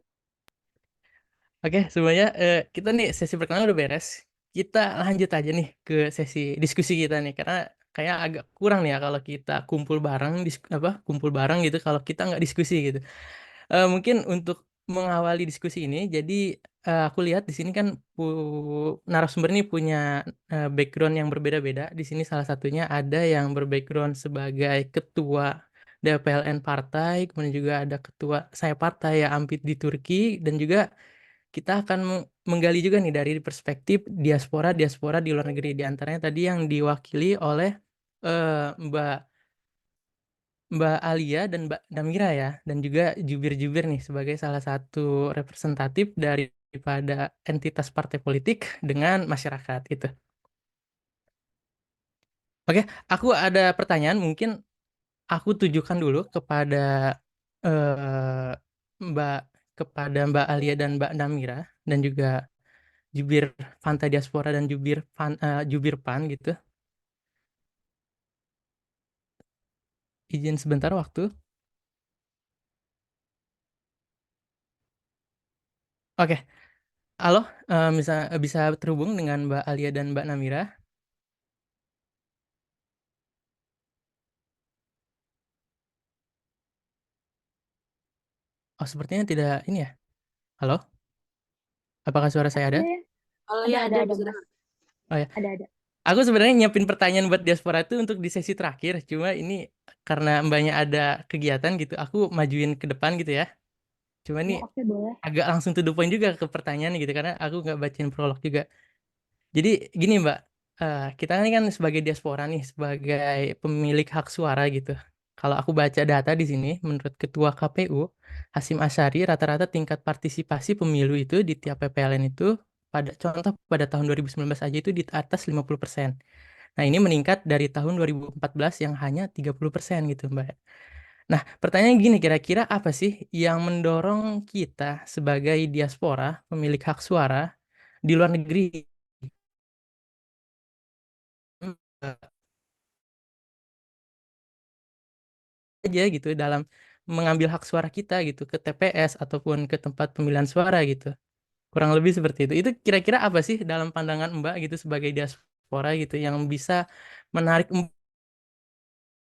Oke, semuanya kita nih sesi perkenalan udah beres. Kita lanjut aja nih ke sesi diskusi kita nih, karena kayak agak kurang nih ya kalau kita kumpul bareng gitu kalau kita nggak diskusi gitu. Mungkin untuk mengawali diskusi ini, jadi aku lihat di sini kan narasumber ini punya background yang berbeda-beda. Di sini salah satunya ada yang berbackground sebagai ketua DPLN partai, kemudian juga ada ketua saya partai ya Ampit di Turki, dan juga kita akan menggali juga nih dari perspektif diaspora di luar negeri. Di antaranya tadi yang diwakili oleh Mbak Alia dan Mbak Damira ya, dan juga jubir-jubir nih sebagai salah satu representatif daripada entitas partai politik dengan masyarakat gitu. Oke, aku ada pertanyaan, mungkin aku tujukan dulu kepada Mbak Alia dan Mbak Damira, dan juga jubir Fanta Diaspora dan jubir PAN gitu. Izin sebentar waktu. Oke. Halo, bisa terhubung dengan Mbak Alia dan Mbak Namira? Oh, sepertinya tidak ini ya. Halo? Apakah suara saya ada? Ada. Oh ya. Ada. Aku sebenarnya nyiapin pertanyaan buat diaspora itu untuk di sesi terakhir, cuma ini karena Mbaknya ada kegiatan gitu, aku majuin ke depan gitu ya. Cuma ini boleh. agak langsung to the point juga ke pertanyaan gitu, karena aku nggak bacain prolog juga. Jadi gini Mbak, kita kan sebagai diaspora nih, sebagai pemilik hak suara gitu. Kalau aku baca data di sini, menurut Ketua KPU, Hasyim Asyari, rata-rata tingkat partisipasi pemilu itu di tiap PPLN itu contoh pada tahun 2019 aja itu di atas 50%. Nah, ini meningkat dari tahun 2014 yang hanya 30% gitu, Mbak. Nah, pertanyaannya gini, kira-kira apa sih yang mendorong kita sebagai diaspora, pemilik hak suara di luar negeri aja gitu dalam mengambil hak suara kita gitu ke TPS ataupun ke tempat pemilihan suara gitu. Kurang lebih seperti itu. Itu kira-kira apa sih dalam pandangan Mbak gitu sebagai diaspora gitu yang bisa menarik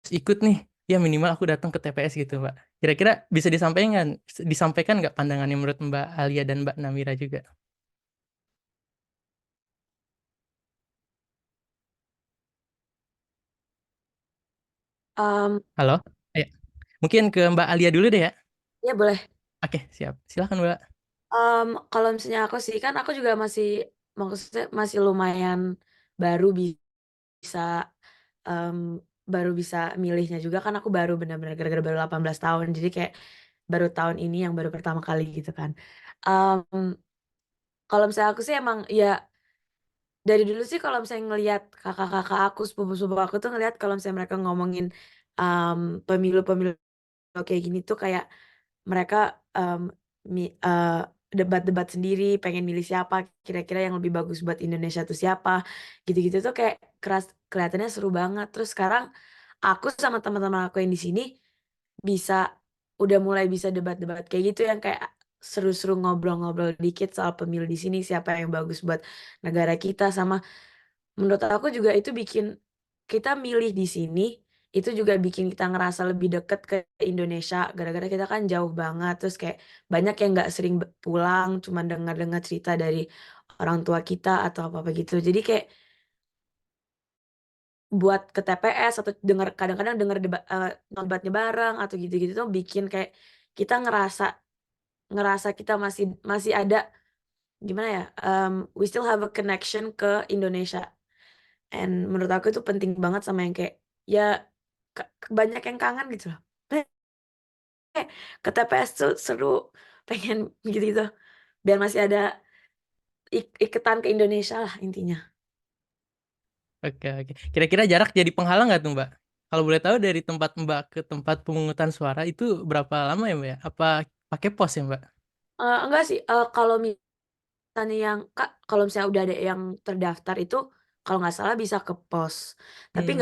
ikut nih? Ya minimal aku datang ke TPS gitu, Mbak. Kira-kira bisa disampaikan nggak pandangannya menurut Mbak Alia dan Mbak Namira juga? Halo? Ayo. Mungkin ke Mbak Alia dulu deh ya. Ya boleh. Oke, siap. Silakan, Mbak. Kalau misalnya aku sih kan aku juga maksudnya masih lumayan baru bisa baru bisa milihnya juga kan aku baru benar-benar gara-gara baru 18 tahun jadi kayak baru tahun ini yang baru pertama kali gitu kan. Kalau misalnya aku sih emang ya dari dulu sih kalau misalnya ngelihat kakak-kakak aku sepupu-sepupu aku tuh ngelihat kalau misalnya mereka ngomongin pemilu-pemilu kayak gini tuh kayak mereka debat-debat sendiri, pengen milih siapa kira-kira yang lebih bagus buat Indonesia tuh siapa, gitu-gitu tuh kayak kelihatannya seru banget. Terus sekarang aku sama teman-teman aku yang di sini udah mulai bisa debat-debat kayak gitu yang kayak seru-seru ngobrol-ngobrol dikit soal pemilu di sini siapa yang bagus buat negara kita sama menurut aku juga itu bikin kita milih di sini itu juga bikin kita ngerasa lebih deket ke Indonesia gara-gara kita kan jauh banget terus kayak banyak yang nggak sering pulang cuman dengar-dengar cerita dari orang tua kita atau apa-apa gitu jadi kayak buat ke TPS atau kadang-kadang dengar debatnya bareng atau gitu-gitu tuh bikin kayak kita ngerasa kita masih ada gimana ya we still have a connection ke Indonesia and menurut aku itu penting banget sama yang kayak ya banyak yang kangen gitu loh ke TPS tuh seru pengen gitu-gitu biar masih ada iketan ke Indonesia lah intinya. Oke, oke. Kira-kira jarak jadi penghalang nggak tuh, Mbak? Kalau boleh tahu dari tempat Mbak ke tempat pemungutan suara itu berapa lama ya, Mbak ya? Apa pakai pos ya, Mbak? Enggak sih kalau misalnya kalau misalnya udah ada yang terdaftar itu kalau nggak salah bisa ke pos tapi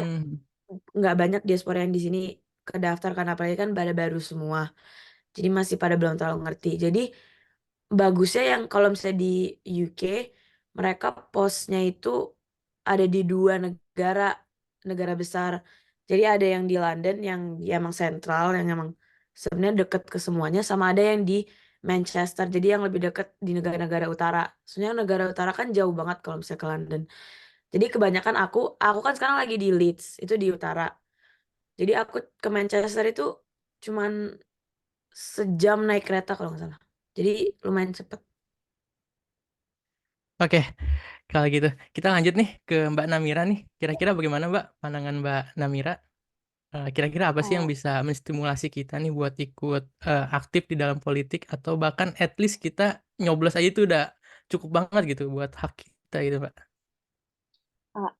nggak banyak diaspora yang di sini kedaftar karena apalagi kan baru semua jadi masih pada belum terlalu ngerti jadi bagusnya yang kalau misalnya di UK mereka posnya itu ada di 2 negara besar jadi ada yang di London yang emang sentral yang emang sebenarnya deket ke semuanya sama ada yang di Manchester jadi yang lebih deket di negara-negara utara soalnya negara utara kan jauh banget kalau misalnya ke London jadi kebanyakan aku kan sekarang lagi di Leeds itu di utara jadi aku ke Manchester itu cuman sejam naik kereta kalau nggak salah jadi lumayan cepet. Oke, kalau gitu kita lanjut nih ke Mbak Namira nih. Kira-kira bagaimana, Mbak, pandangan Mbak Namira? Kira-kira apa sih yang bisa menstimulasi kita nih buat ikut aktif di dalam politik atau bahkan at least kita nyoblos aja itu udah cukup banget gitu buat hak kita gitu, Mbak.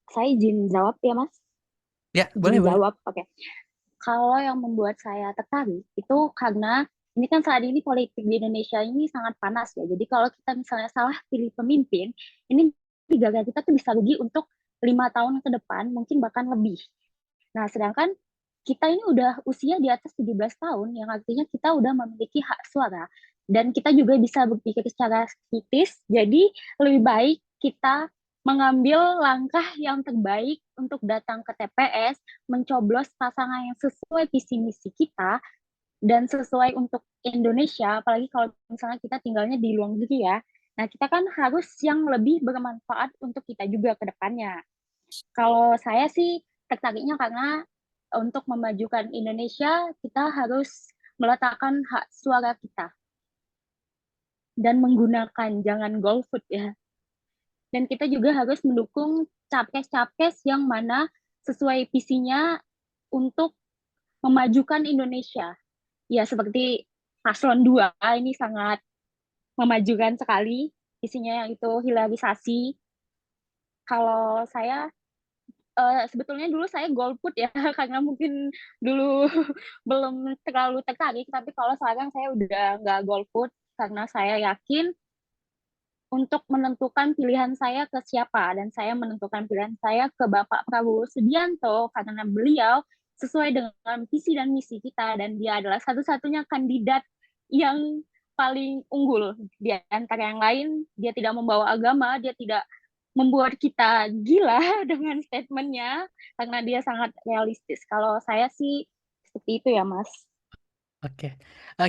Saya izin jawab ya, Mas. Ya, boleh. Oke. Kalau yang membuat saya tertarik itu karena ini kan saat ini politik di Indonesia ini sangat panas ya. Jadi kalau kita misalnya salah pilih pemimpin, ini negara kita tuh bisa rugi untuk 5 tahun ke depan, mungkin bahkan lebih. Nah, sedangkan kita ini udah usia di atas 17 tahun, yang artinya kita udah memiliki hak suara. Dan kita juga bisa berpikir secara kritis, jadi lebih baik kita mengambil langkah yang terbaik untuk datang ke TPS, mencoblos pasangan yang sesuai visi misi kita, dan sesuai untuk Indonesia, apalagi kalau misalnya kita tinggalnya di luar negeri ya. Nah, kita kan harus yang lebih bermanfaat untuk kita juga ke depannya. Kalau saya sih tertariknya karena untuk memajukan Indonesia, kita harus meletakkan hak suara kita. Dan menggunakan, jangan golput ya. Dan kita juga harus mendukung capres-capres yang mana sesuai visinya untuk memajukan Indonesia. Ya, seperti Paslon 2 ini sangat memajukan sekali, isinya yang itu hilirisasi. Kalau saya sebetulnya dulu saya golput ya, karena mungkin dulu belum terlalu tertarik, tapi kalau sekarang saya udah nggak golput, karena saya yakin untuk menentukan pilihan saya ke siapa, dan saya menentukan pilihan saya ke Bapak Prabowo Subianto, karena beliau sesuai dengan visi dan misi kita, dan dia adalah satu-satunya kandidat yang paling unggul di antara yang lain. Dia tidak membawa agama, dia tidak membuat kita gila dengan statementnya, karena dia sangat realistis. Kalau saya sih seperti itu ya, Mas. Oke.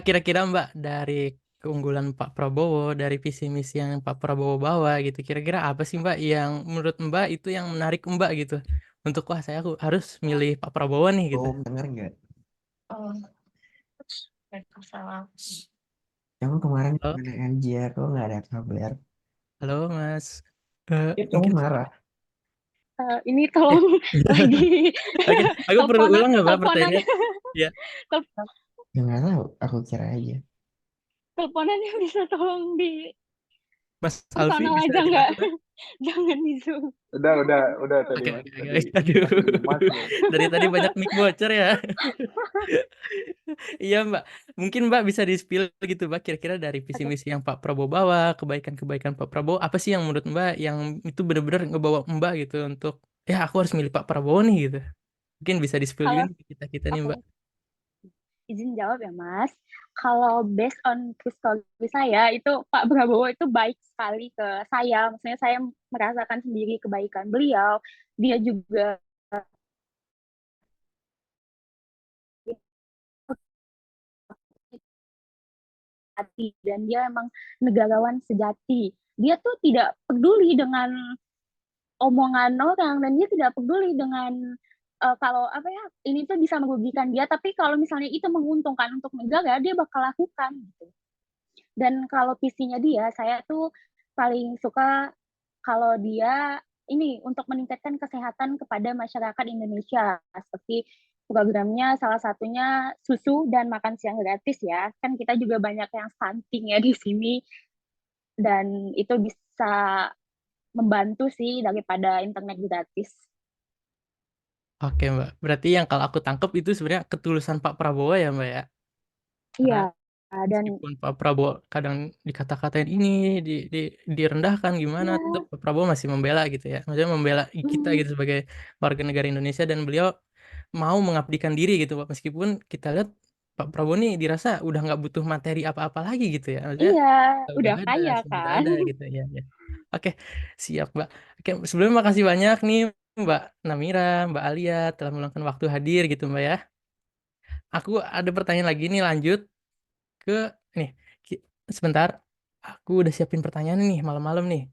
Kira-kira Mbak, dari keunggulan Pak Prabowo, dari visi misi yang Pak Prabowo bawa gitu, kira-kira apa sih Mbak yang menurut Mbak itu yang menarik Mbak gitu? Untuk wah saya harus milih Pak Prabowo nih gitu. Dengar nggak? Oh, Waalaikumsalam. Kamu kemarin Halo, gimana aja? Kok nggak ada kabar? halo Mas. Kamu Mungkin marah. Ini tolong lagi Oke, aku perlu ulang nggak Mbak teleponannya, pertanyaannya? Ya, Ya nggak tahu. Aku kira aja. teleponannya bisa tolong di Mas Alfi personal bisa aja nggak? dibantu Mbak? Jangan di Zoom. Udah tadi Oke, Mas. oke, Tadi oke. Aduh. Mas Dari tadi banyak mic bocor ya. Iya Mbak, mungkin Mbak bisa di-spill gitu Mbak, kira-kira dari visi misi yang Pak Prabowo bawa, kebaikan-kebaikan Pak Prabowo, apa sih yang menurut Mbak yang itu benar-benar ngebawa Mbak gitu untuk ya aku harus milih Pak Prabowo nih gitu. Mungkin bisa di-spill juga Kalau nih ke kita nih oke, Mbak. izin jawab ya Mas. Kalau based on true story saya, itu Pak Prabowo itu baik sekali ke saya. Maksudnya saya merasakan sendiri kebaikan beliau. Dia juga hati, dan dia emang negarawan sejati. Dia tuh tidak peduli dengan omongan orang, dan dia tidak peduli dengan kalau apa ya, ini tuh bisa merugikan dia, tapi kalau misalnya itu menguntungkan untuk negara, dia bakal lakukan gitu. Dan kalau visinya dia, saya tuh paling suka kalau dia ini untuk meningkatkan kesehatan kepada masyarakat Indonesia, seperti programnya salah satunya susu dan makan siang gratis ya. Kan kita juga banyak yang stunting ya di sini, dan itu bisa membantu sih daripada internet gratis. Oke Mbak, berarti yang kalau aku tangkap itu sebenarnya ketulusan Pak Prabowo ya Mbak ya. Karena Iya, dan meskipun Pak Prabowo kadang dikata-katain ini direndahkan gimana, iya, tetap Pak Prabowo masih membela gitu ya. Maksudnya membela kita gitu sebagai warga negara Indonesia, dan beliau mau mengabdikan diri gitu Pak. Meskipun kita lihat Pak Prabowo nih dirasa udah nggak butuh materi apa-apa lagi gitu ya. Maksudnya iya, udah udah ada, kaya sudah kan. ada gitu ya. Ya. Oke, siap Mbak. Oke, sebelumnya makasih banyak nih Mbak Namira, Mbak Alia telah meluangkan waktu hadir gitu Mbak ya. Aku ada pertanyaan lagi nih, lanjut ke nih sebentar, aku udah siapin pertanyaan nih malam-malam nih.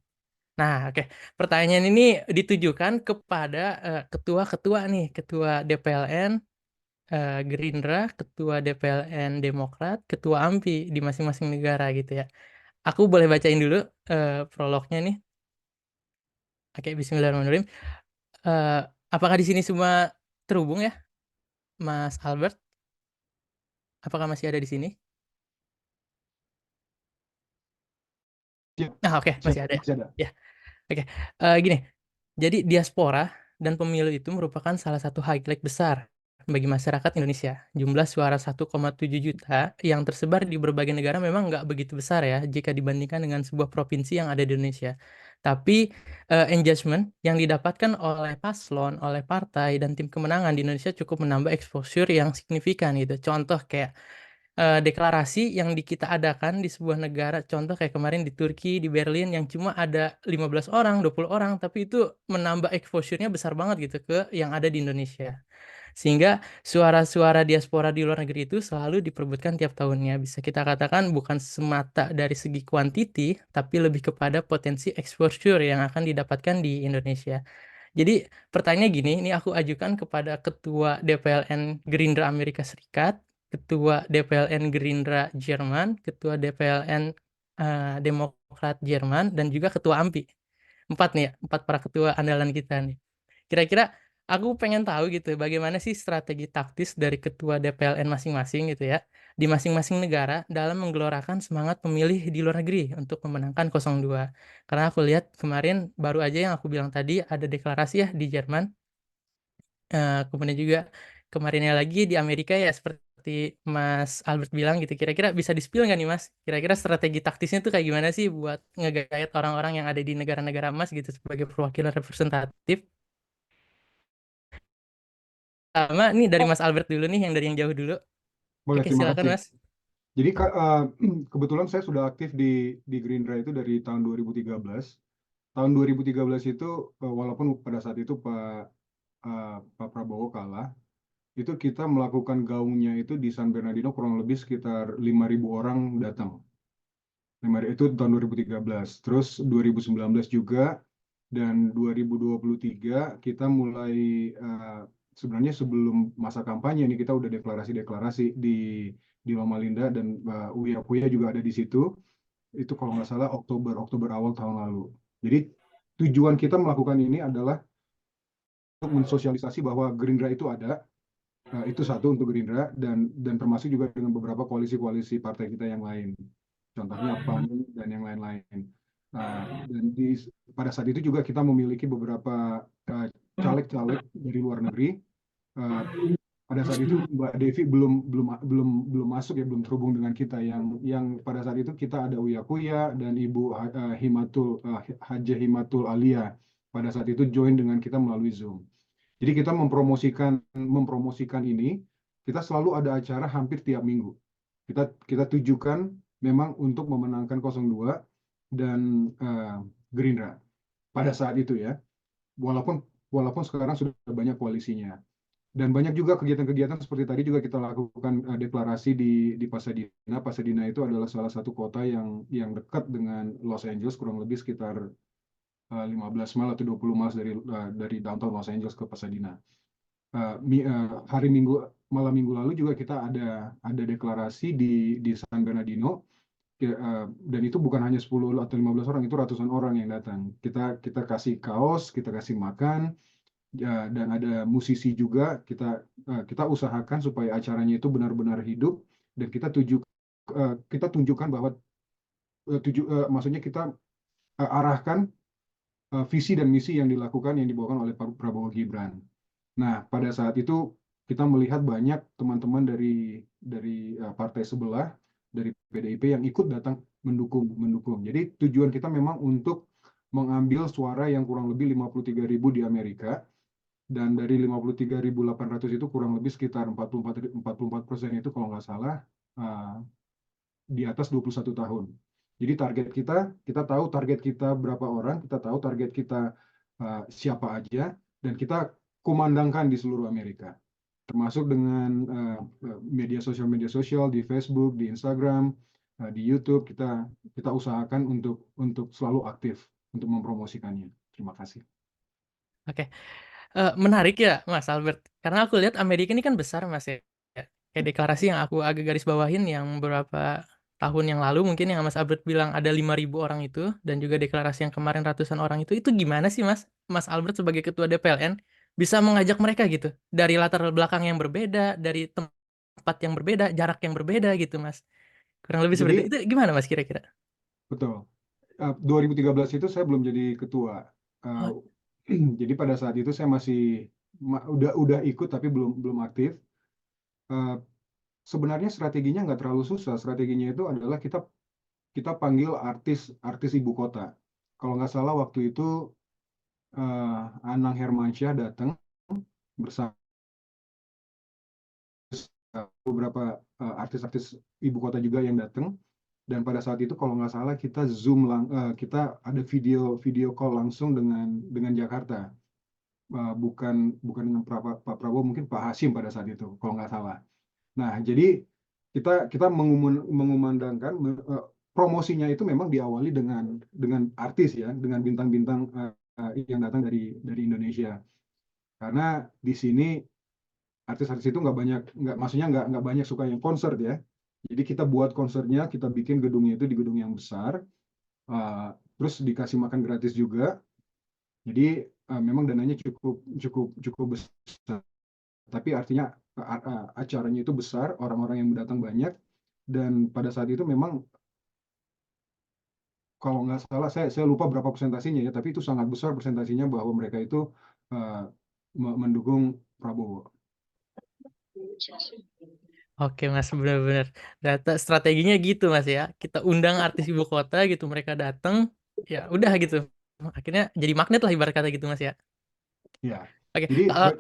Nah, oke. Pertanyaan ini ditujukan kepada ketua-ketua nih, ketua DPLN Gerindra, ketua DPLN Demokrat, ketua AMPI di masing-masing negara gitu ya. Aku boleh bacain dulu prolognya nih. Oke, Bismillahirrahmanirrahim. Eh, apakah di sini semua terhubung ya, Mas Albert? Apakah masih ada di sini? Nah, oke, masih ada. Masih ada. Ya, oke. Gini, jadi diaspora dan pemilu itu merupakan salah satu highlight besar bagi masyarakat Indonesia. Jumlah suara 1,7 juta yang tersebar di berbagai negara memang nggak begitu besar ya jika dibandingkan dengan sebuah provinsi yang ada di Indonesia. Tapi engagement yang didapatkan oleh paslon, oleh partai, dan tim kemenangan di Indonesia cukup menambah exposure yang signifikan gitu. Contoh kayak deklarasi yang kita adakan di sebuah negara, contoh kayak kemarin di Turki, di Berlin, yang cuma ada 15 orang, 20 orang, tapi itu menambah exposure-nya besar banget gitu ke yang ada di Indonesia. Sehingga suara-suara diaspora di luar negeri itu selalu diperebutkan tiap tahunnya. Bisa kita katakan bukan semata dari segi kuantiti, tapi lebih kepada potensi exposure yang akan didapatkan di Indonesia. Jadi pertanyaan gini, ini aku ajukan kepada Ketua DPLN Gerindra Amerika Serikat, Ketua DPLN Gerindra Jerman, Ketua DPLN Demokrat Jerman, dan juga Ketua AMPI. 4 nih ya, 4 para ketua andalan kita nih. Kira-kira aku pengen tahu gitu bagaimana sih strategi taktis dari ketua DPLN masing-masing gitu ya di masing-masing negara dalam menggelorakan semangat pemilih di luar negeri untuk memenangkan 02. Karena aku lihat kemarin baru aja yang aku bilang tadi ada deklarasi ya di Jerman. Kemudian juga kemarinnya lagi di Amerika ya seperti Mas Albert bilang gitu. Kira-kira bisa di-spill nggak nih Mas? Kira-kira strategi taktisnya tuh kayak gimana sih buat ngegayat orang-orang yang ada di negara-negara emas gitu sebagai perwakilan representatif? Sama nih dari Mas Albert dulu nih, yang dari yang jauh dulu. Boleh, Oke, terima silakan kasih. Mas. Jadi kebetulan saya sudah aktif di Gerindra itu dari tahun 2013. Tahun 2013 itu walaupun pada saat itu Pak Prabowo kalah, itu kita melakukan gaungnya itu di San Bernardino kurang lebih sekitar 5.000 orang datang. Itu tahun 2013. Terus 2019 juga dan 2023 kita mulai sebenarnya sebelum masa kampanye ini kita udah deklarasi di Loma Linda dan Uya Kuya juga ada di situ. Itu kalau nggak salah Oktober awal tahun lalu. Jadi tujuan kita melakukan ini adalah untuk mensosialisasi bahwa Gerindra itu ada. Itu satu untuk Gerindra dan termasuk juga dengan beberapa koalisi-koalisi partai kita yang lain. Contohnya PAN dan yang lain-lain. Dan pada saat itu juga kita memiliki beberapa caleg-caleg dari luar negeri. Pada saat itu Mbak Devi belum masuk ya, belum terhubung dengan kita. Yang pada saat itu kita ada Uya Kuya dan Ibu Hajah Himatul Alia. Pada saat itu join dengan kita melalui Zoom. Jadi kita mempromosikan ini, kita selalu ada acara hampir tiap minggu. Kita tujukan memang untuk memenangkan 02 dan Gerindra pada saat itu ya. Walaupun sekarang sudah banyak koalisinya. Dan banyak juga kegiatan-kegiatan seperti tadi juga kita lakukan deklarasi di Pasadena. Pasadena itu adalah salah satu kota yang dekat dengan Los Angeles, kurang lebih sekitar 15 mile atau 20 miles dari downtown Los Angeles ke Pasadena. Malam minggu lalu juga kita ada deklarasi di San Bernardino, dan itu bukan hanya 10 atau 15 orang, itu ratusan orang yang datang. Kita kasih kaos, kita kasih makan, dan ada musisi juga. Kita usahakan supaya acaranya itu benar-benar hidup, dan kita tunjukkan bahwa maksudnya kita arahkan visi dan misi yang dibawakan oleh Pak Prabowo Gibran. Nah, pada saat itu kita melihat banyak teman-teman dari partai sebelah, dari PDIP yang ikut datang mendukung. Jadi tujuan kita memang untuk mengambil suara yang kurang lebih 53.000 di Amerika, dan dari 53.800 itu kurang lebih sekitar 44% itu kalau nggak salah di atas 21 tahun. Jadi target kita tahu target kita berapa orang, kita tahu target kita siapa aja, dan kita kumandangkan di seluruh Amerika. Termasuk dengan media sosial di Facebook, di Instagram, di YouTube, kita usahakan untuk selalu aktif untuk mempromosikannya. Terima kasih. Oke. Menarik ya Mas Albert. Karena aku lihat Amerika ini kan besar Mas ya. Kayak deklarasi yang aku agak garis bawahin yang beberapa tahun yang lalu mungkin yang Mas Albert bilang ada 5.000 orang itu, dan juga deklarasi yang kemarin ratusan orang itu gimana sih Mas Albert sebagai ketua DPLN bisa mengajak mereka gitu dari latar belakang yang berbeda, dari tempat yang berbeda, jarak yang berbeda gitu Mas. Kurang lebih seperti itu. Gimana Mas kira-kira? Betul. 2013 itu saya belum jadi ketua. Jadi pada saat itu saya masih udah ikut tapi belum aktif. Sebenarnya strateginya nggak terlalu susah. Strateginya itu adalah kita panggil artis ibu kota. Kalau nggak salah waktu itu Anang Hermansyah datang bersama beberapa artis-artis ibu kota juga yang datang. Dan pada saat itu kalau nggak salah kita Zoom kita ada video call langsung dengan Jakarta. Bukan dengan Pak Prabowo, mungkin Pak Hasyim pada saat itu kalau nggak salah. Nah, jadi kita mengumandangkan promosinya itu memang diawali dengan artis ya, dengan bintang-bintang yang datang dari Indonesia. Karena di sini artis-artis itu maksudnya nggak banyak suka yang konser ya. Jadi kita buat konsernya, kita bikin gedungnya itu di gedung yang besar, terus dikasih makan gratis juga. Jadi memang dananya cukup besar, tapi artinya acaranya itu besar, orang-orang yang datang banyak, dan pada saat itu memang kalau nggak salah saya lupa berapa persentasinya ya, tapi itu sangat besar persentasinya bahwa mereka itu mendukung Prabowo. Oke Mas, benar-benar. Data strateginya gitu Mas ya. Kita undang artis ibu kota gitu, mereka datang, ya udah gitu. Akhirnya jadi magnet lah ibarat kata gitu Mas ya. Ya, Oke, jadi kalau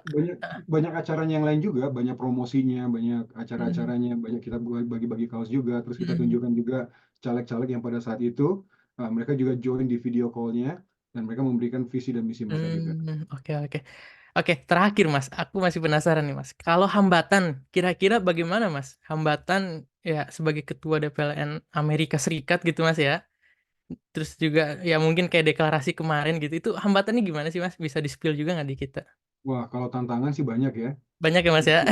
banyak acaranya yang lain juga, banyak promosinya, banyak acara-acaranya, banyak kita bagi-bagi kaos juga, terus kita tunjukkan juga caleg-caleg yang pada saat itu mereka juga join di video call-nya, dan mereka memberikan visi dan misi mereka juga. Oke. Oke, terakhir Mas, aku masih penasaran nih Mas. Kalau hambatan, kira-kira bagaimana Mas? Hambatan ya sebagai ketua DPLN Amerika Serikat gitu Mas ya. Terus juga ya mungkin kayak deklarasi kemarin gitu. Itu hambatannya gimana sih Mas? Bisa di-spill juga nggak di kita? Wah, kalau tantangan sih banyak ya. Banyak ya Mas ya?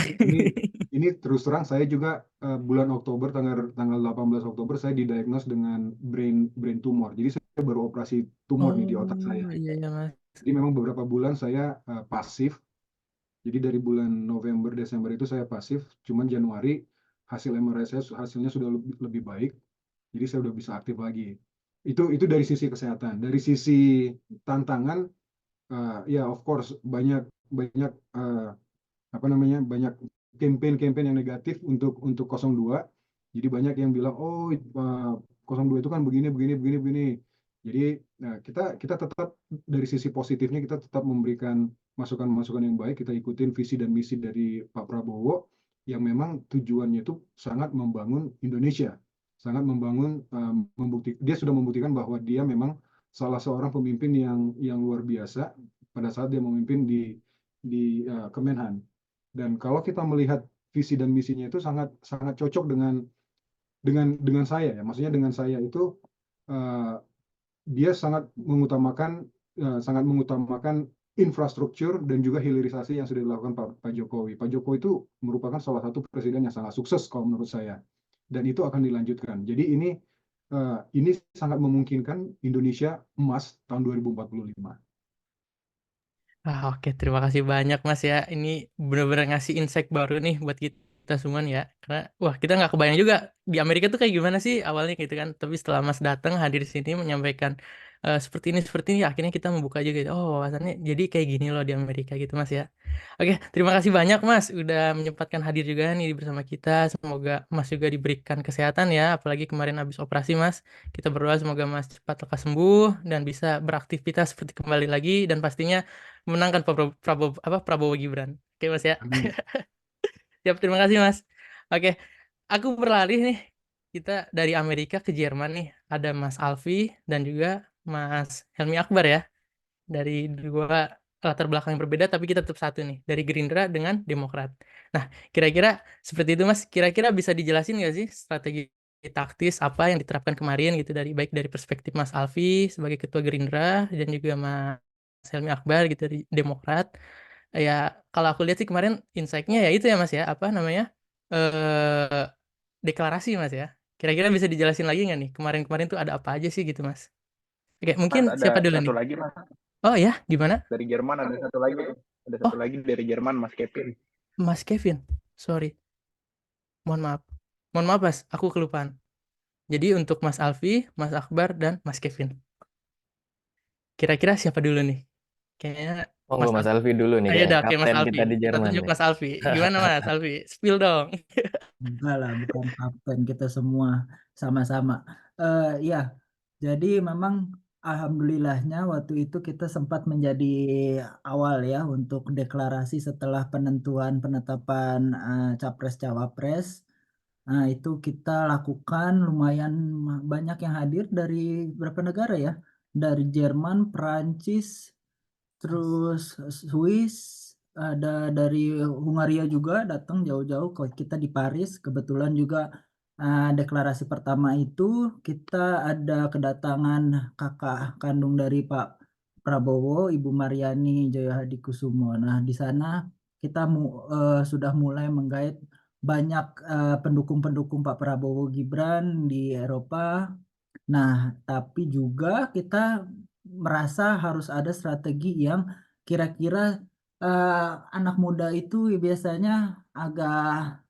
Ini terus terang saya juga bulan Oktober, tanggal 18 Oktober saya didiagnos dengan brain tumor. Jadi saya baru operasi tumor nih di otak saya. Iya Mas. Jadi memang beberapa bulan saya pasif. Jadi dari bulan November, Desember itu saya pasif. Cuman Januari hasil MRI saya hasilnya sudah lebih baik. Jadi saya udah bisa aktif lagi. Itu dari sisi kesehatan. Dari sisi tantangan, ya of course banyak banyak campaign yang negatif untuk 02. Jadi banyak yang bilang, oh 02 itu kan begini. Jadi kita tetap dari sisi positifnya kita tetap memberikan masukan-masukan yang baik, kita ikutin visi dan misi dari Pak Prabowo yang memang tujuannya itu sangat membangun Indonesia, sangat membangun, dia sudah membuktikan bahwa dia memang salah seorang pemimpin yang luar biasa pada saat dia memimpin di Kemenhan. Dan kalau kita melihat visi dan misinya itu sangat cocok dengan saya ya. Maksudnya dengan saya itu dia sangat mengutamakan infrastruktur dan juga hilirisasi yang sudah dilakukan Pak Jokowi. Pak Jokowi itu merupakan salah satu presiden yang sangat sukses kalau menurut saya. Dan itu akan dilanjutkan. Jadi ini sangat memungkinkan Indonesia emas tahun 2045. Oke, terima kasih banyak Mas ya. Ini benar-benar ngasih insight baru nih buat kita semua nih ya. Karena wah kita nggak kebayang juga di Amerika tuh kayak gimana sih awalnya gitu kan. Tapi setelah Mas datang hadir di sini menyampaikan seperti ini, akhirnya kita membuka juga gitu. Oh, wawasannya jadi kayak gini loh di Amerika gitu Mas ya. Oke, terima kasih banyak Mas udah menyempatkan hadir juga nih bersama kita. Semoga Mas juga diberikan kesehatan ya, apalagi kemarin habis operasi Mas. Kita berdoa semoga Mas cepat lekas sembuh dan bisa beraktivitas seperti kembali lagi dan pastinya menangkan Prabowo Gibran. Oke Mas ya. Siap, terima kasih Mas. Oke, aku beralih nih. Kita dari Amerika ke Jerman nih. Ada Mas Alfi dan juga Mas Helmi Akbar ya. Dari dua latar belakang yang berbeda tapi kita tetap satu nih. Dari Gerindra dengan Demokrat. Nah, kira-kira seperti itu Mas. Kira-kira bisa dijelasin nggak sih strategi taktis apa yang diterapkan kemarin gitu baik dari perspektif Mas Alfi sebagai ketua Gerindra dan juga Mas Helmi Akbar gitu dari Demokrat. Ya kalau aku lihat sih kemarin insight-nya ya itu ya Mas ya, apa namanya, deklarasi Mas ya. Kira-kira bisa dijelasin lagi nggak nih kemarin-kemarin tuh ada apa aja sih gitu Mas? Oke, mungkin Mas, ada siapa dulu satu nih? lagi Mas. Oh ya, gimana? Dari Jerman ada satu lagi dari Jerman, Mas Kevin. Mas Kevin, sorry. Mohon maaf Mas, aku kelupaan. Jadi untuk Mas Alfi, Mas Akbar, dan Mas Kevin. Kira-kira siapa dulu nih? Kayaknya Monggo Mas Alfi dulu nih Ayo kayak dah, oke Mas kapten Alfi. kita di Kita Jerman tunjuk nih. Mas Alfi. Gimana Mas Alfi? Spill dong. Enggak lah, bukan kapten, kita semua sama-sama. Ya, jadi memang alhamdulillahnya waktu itu kita sempat menjadi awal ya untuk deklarasi setelah penetapan capres-cawapres. Nah, itu kita lakukan lumayan banyak yang hadir dari berapa negara ya? Dari Jerman, Perancis, terus Swiss, ada dari Hungaria juga datang jauh-jauh ke kita di Paris. Kebetulan juga deklarasi pertama itu kita ada kedatangan kakak kandung dari Pak Prabowo, Ibu Mariani Joyohadikusumo. Nah, di sana kita sudah mulai menggait banyak pendukung-pendukung Pak Prabowo Gibran di Eropa. Nah, tapi juga kita merasa harus ada strategi yang kira-kira anak muda itu biasanya agak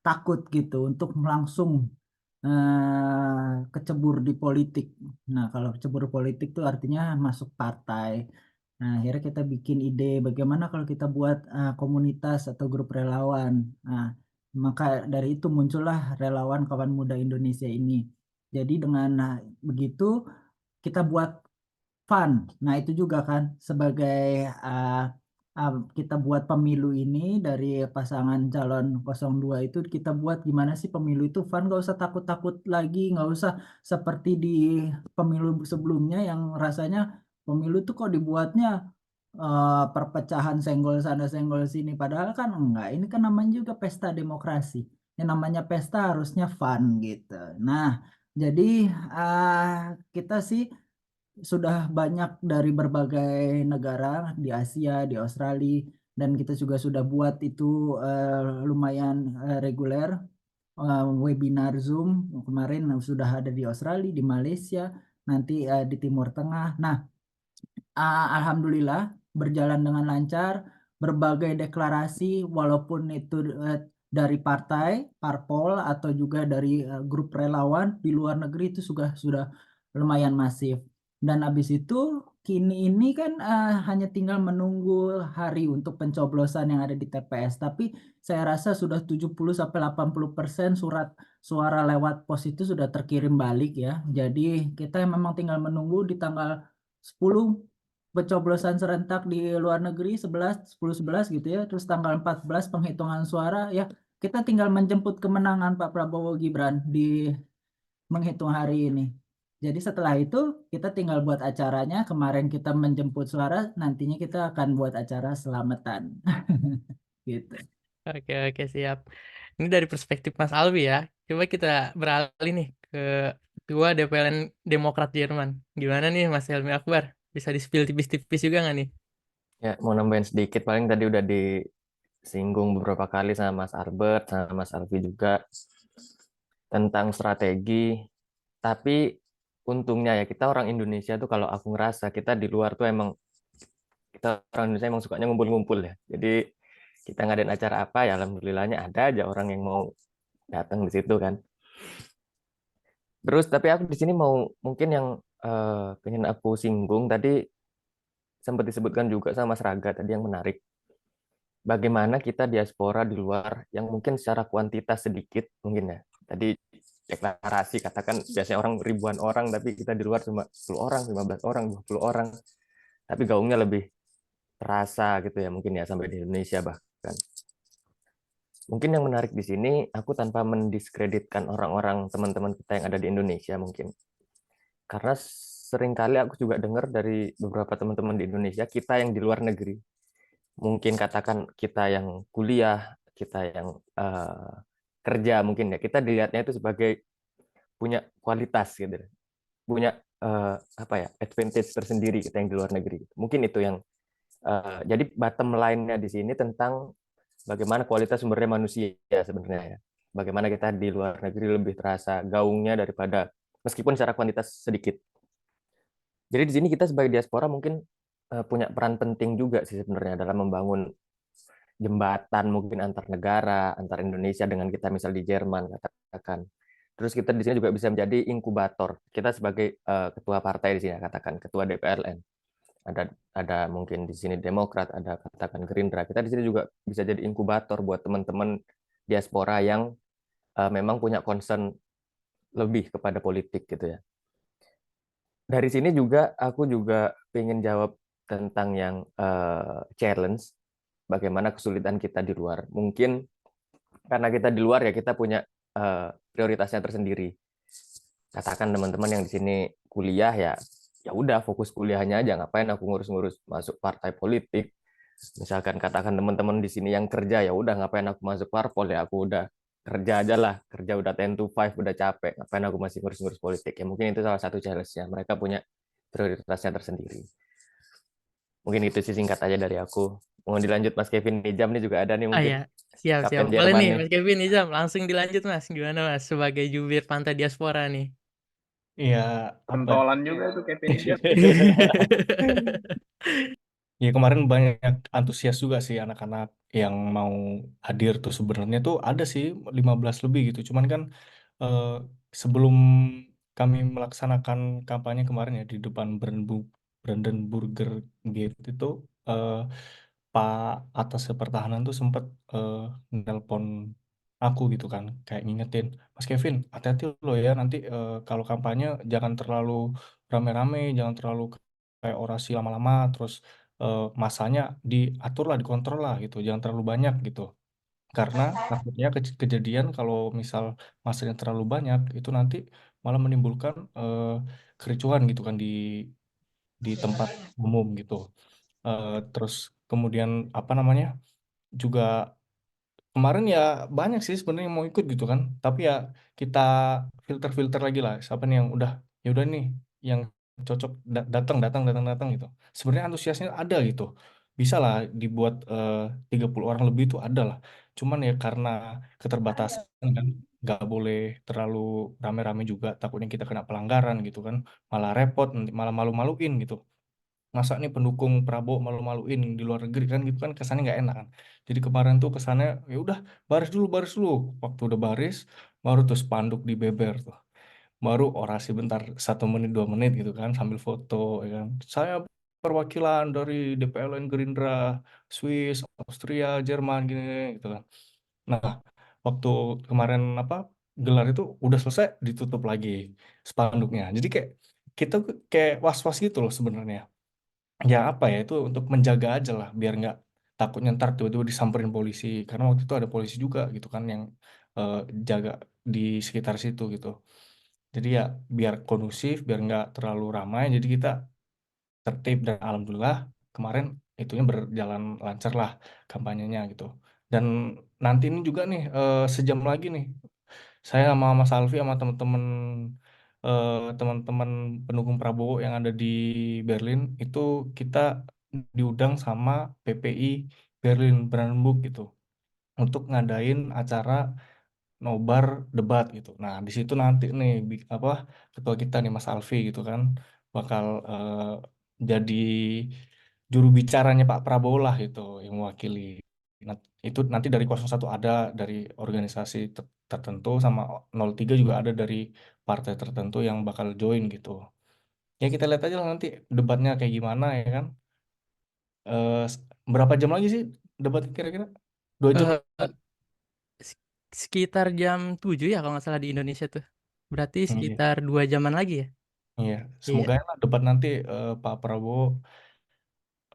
takut gitu untuk langsung kecebur di politik. Nah, kalau kecebur politik itu artinya masuk partai. Nah, akhirnya kita bikin ide bagaimana kalau kita buat komunitas atau grup relawan. Nah, maka dari itu muncullah Relawan Kawan Muda Indonesia ini. Jadi dengan begitu kita buat fun. Nah, itu juga kan sebagai kita buat pemilu ini dari pasangan calon 02 itu kita buat gimana sih pemilu itu fun, nggak usah takut-takut lagi, nggak usah seperti di pemilu sebelumnya yang rasanya pemilu tuh kok dibuatnya perpecahan senggol sana senggol sini, padahal kan enggak, ini kan namanya juga pesta demokrasi, yang namanya pesta harusnya fun gitu. Nah, jadi kita sih sudah banyak dari berbagai negara di Asia, di Australia, dan kita juga sudah buat itu lumayan reguler webinar Zoom. Kemarin sudah ada di Australia, di Malaysia, nanti di Timur Tengah. Nah, alhamdulillah berjalan dengan lancar. Berbagai deklarasi, walaupun itu dari partai, parpol, atau juga dari grup relawan di luar negeri itu sudah lumayan masif. Dan habis itu kini ini kan hanya tinggal menunggu hari untuk pencoblosan yang ada di TPS. Tapi saya rasa sudah 70-80% surat suara lewat pos itu sudah terkirim balik ya. Jadi kita memang tinggal menunggu di tanggal 10 pencoblosan serentak di luar negeri 10-11 gitu ya. Terus tanggal 14 penghitungan suara ya. Kita tinggal menjemput kemenangan Pak Prabowo Gibran di menghitung hari ini. Jadi setelah itu kita tinggal buat acaranya. Kemarin kita menjemput suara, nantinya kita akan buat acara selamatan. Gitu. Oke, siap. Ini dari perspektif Mas Alwi ya. Coba kita beralih nih ke Ketua DPLN Demokrat Jerman. Gimana nih Mas Helmi Akbar? Bisa di-spill tipis-tipis juga nggak nih? Ya, mau nambahin sedikit, paling tadi udah disinggung beberapa kali sama Mas Albert, sama Mas Alvi juga tentang strategi. Tapi untungnya ya kita orang Indonesia tuh, kalau aku ngerasa kita di luar tuh emang, kita orang Indonesia emang sukanya ngumpul-ngumpul ya. Jadi kita ngadain acara apa ya alhamdulillahnya ada aja orang yang mau datang di situ kan. Terus tapi aku di sini mau mungkin yang pengen aku singgung tadi, sempat disebutkan juga sama Mas Raga tadi yang menarik. Bagaimana kita diaspora di luar yang mungkin secara kuantitas sedikit mungkin ya. Tadi deklarasi katakan biasanya orang ribuan orang, tapi kita di luar cuma 10 orang, 15 orang, 20 orang. Tapi gaungnya lebih terasa gitu ya mungkin ya, sampai di Indonesia bahkan. Mungkin yang menarik di sini, aku tanpa mendiskreditkan orang-orang teman-teman kita yang ada di Indonesia mungkin. Karena seringkali aku juga dengar dari beberapa teman-teman di Indonesia, kita yang di luar negeri, mungkin katakan kita yang kuliah, kita yang kerja mungkin ya, kita dilihatnya itu sebagai punya kualitas gitu, punya apa ya, advantage tersendiri kita yang di luar negeri. Mungkin itu yang jadi bottom line-nya di sini tentang bagaimana kualitas sumber daya manusia sebenarnya ya. Bagaimana kita di luar negeri lebih terasa gaungnya daripada, meskipun secara kuantitas sedikit. Jadi di sini kita sebagai diaspora mungkin punya peran penting juga sih sebenarnya dalam membangun jembatan mungkin antar negara, antar Indonesia dengan kita misal di Jerman katakan. Terus kita di sini juga bisa menjadi inkubator. Kita sebagai ketua partai di sini katakan, ketua DPLN. Ada mungkin di sini Demokrat, ada katakan Gerindra. Kita di sini juga bisa jadi inkubator buat teman-teman diaspora yang memang punya concern lebih kepada politik gitu ya. Dari sini juga aku juga pengen jawab tentang yang challenge, bagaimana kesulitan kita di luar. Mungkin karena kita di luar ya kita punya prioritasnya tersendiri. Katakan teman-teman yang di sini kuliah ya udah fokus kuliahnya aja, ngapain aku ngurus-ngurus masuk partai politik. Misalkan katakan teman-teman di sini yang kerja ya udah ngapain aku masuk parpol, ya aku udah kerja aja lah, kerja udah 10 to 5 udah capek, ngapain aku masih ngurus-ngurus politik. Ya mungkin itu salah satu challenge-nya, mereka punya prioritasnya tersendiri. Mungkin itu sih singkat aja dari aku. Mau dilanjut Mas Kevin Nijam nih juga ada nih mungkin. Iya, siap. Kapten Boleh Jerman nih nih. Mas Kevin Nijam, langsung dilanjut Mas. Gimana Mas sebagai jubir Pantai Diaspora nih? Iya, apa ya? Pentolan juga tuh kayak finisher. Ya kemarin banyak antusias juga sih anak-anak yang mau hadir tuh sebenarnya tuh ada sih 15 lebih gitu. Cuman kan eh, sebelum kami melaksanakan kampanye kemarin ya di depan Brandenburger Gate itu eh, Pak atas pertahanan tuh sempat nelpon aku gitu kan, kayak ngingetin, Mas Kevin, hati-hati loh ya nanti kalau kampanye jangan terlalu rame-rame, jangan terlalu kayak orasi lama-lama, terus masanya diatur lah, dikontrol lah gitu, jangan terlalu banyak gitu. Karena takutnya kejadian kalau misal masanya terlalu banyak, itu nanti malah menimbulkan kericuhan gitu kan di tempat umum gitu. Terus kemudian apa namanya juga kemarin ya banyak sih sebenarnya yang mau ikut gitu kan, tapi ya kita filter-filter lagi lah siapa nih yang udah, ya udah nih yang cocok datang datang datang datang gitu. Sebenarnya antusiasnya ada gitu, bisa lah dibuat 30 orang lebih itu ada lah, cuman ya karena keterbatasan kan nggak boleh terlalu rame-rame juga, takutnya kita kena pelanggaran gitu kan, malah repot nanti, malah malu-maluin gitu. Masa nih pendukung Prabowo malu-maluin di luar negeri kan gitu kan, kesannya nggak enak kan. Jadi kemarin tuh kesannya ya udah baris dulu, waktu udah baris baru tuh spanduk dibeber tuh, baru orasi bentar 1 menit 2 menit gitu kan sambil foto ya kan, saya perwakilan dari DPLN Gerindra Swiss Austria Jerman gini gitu kan. Nah waktu kemarin apa gelar itu udah selesai ditutup lagi spanduknya, jadi kayak kita kayak was-was gitu loh sebenarnya. Ya apa ya, itu untuk menjaga aja lah biar nggak, takutnya ntar tiba-tiba disamperin polisi, karena waktu itu ada polisi juga gitu kan yang eh, jaga di sekitar situ gitu. Jadi ya biar kondusif, biar nggak terlalu ramai, jadi kita tertib, dan alhamdulillah kemarin itunya berjalan lancar lah kampanyenya gitu. Dan nanti ini juga nih sejam lagi nih saya sama Mas Alfi sama teman-teman pendukung Prabowo yang ada di Berlin itu, kita diundang sama PPI Berlin Brandenburg gitu untuk ngadain acara nobar debat gitu. Nah, di situ nanti nih apa ketua kita nih Mas Alfi gitu kan bakal jadi juru bicaranya Pak Prabowo lah gitu yang mewakili. Nah, itu nanti dari 01 ada dari organisasi tertentu, sama 03 juga ada dari partai tertentu yang bakal join gitu. Ya kita lihat aja lah nanti debatnya kayak gimana ya kan. Eh, berapa jam lagi sih debat kira-kira? 2 jam Eh, kan? sekitar jam 7 ya kalau nggak salah di Indonesia tuh. Berarti Iya. sekitar 2 jaman lagi ya. Iya, Iya. semoga lah debat nanti Pak Prabowo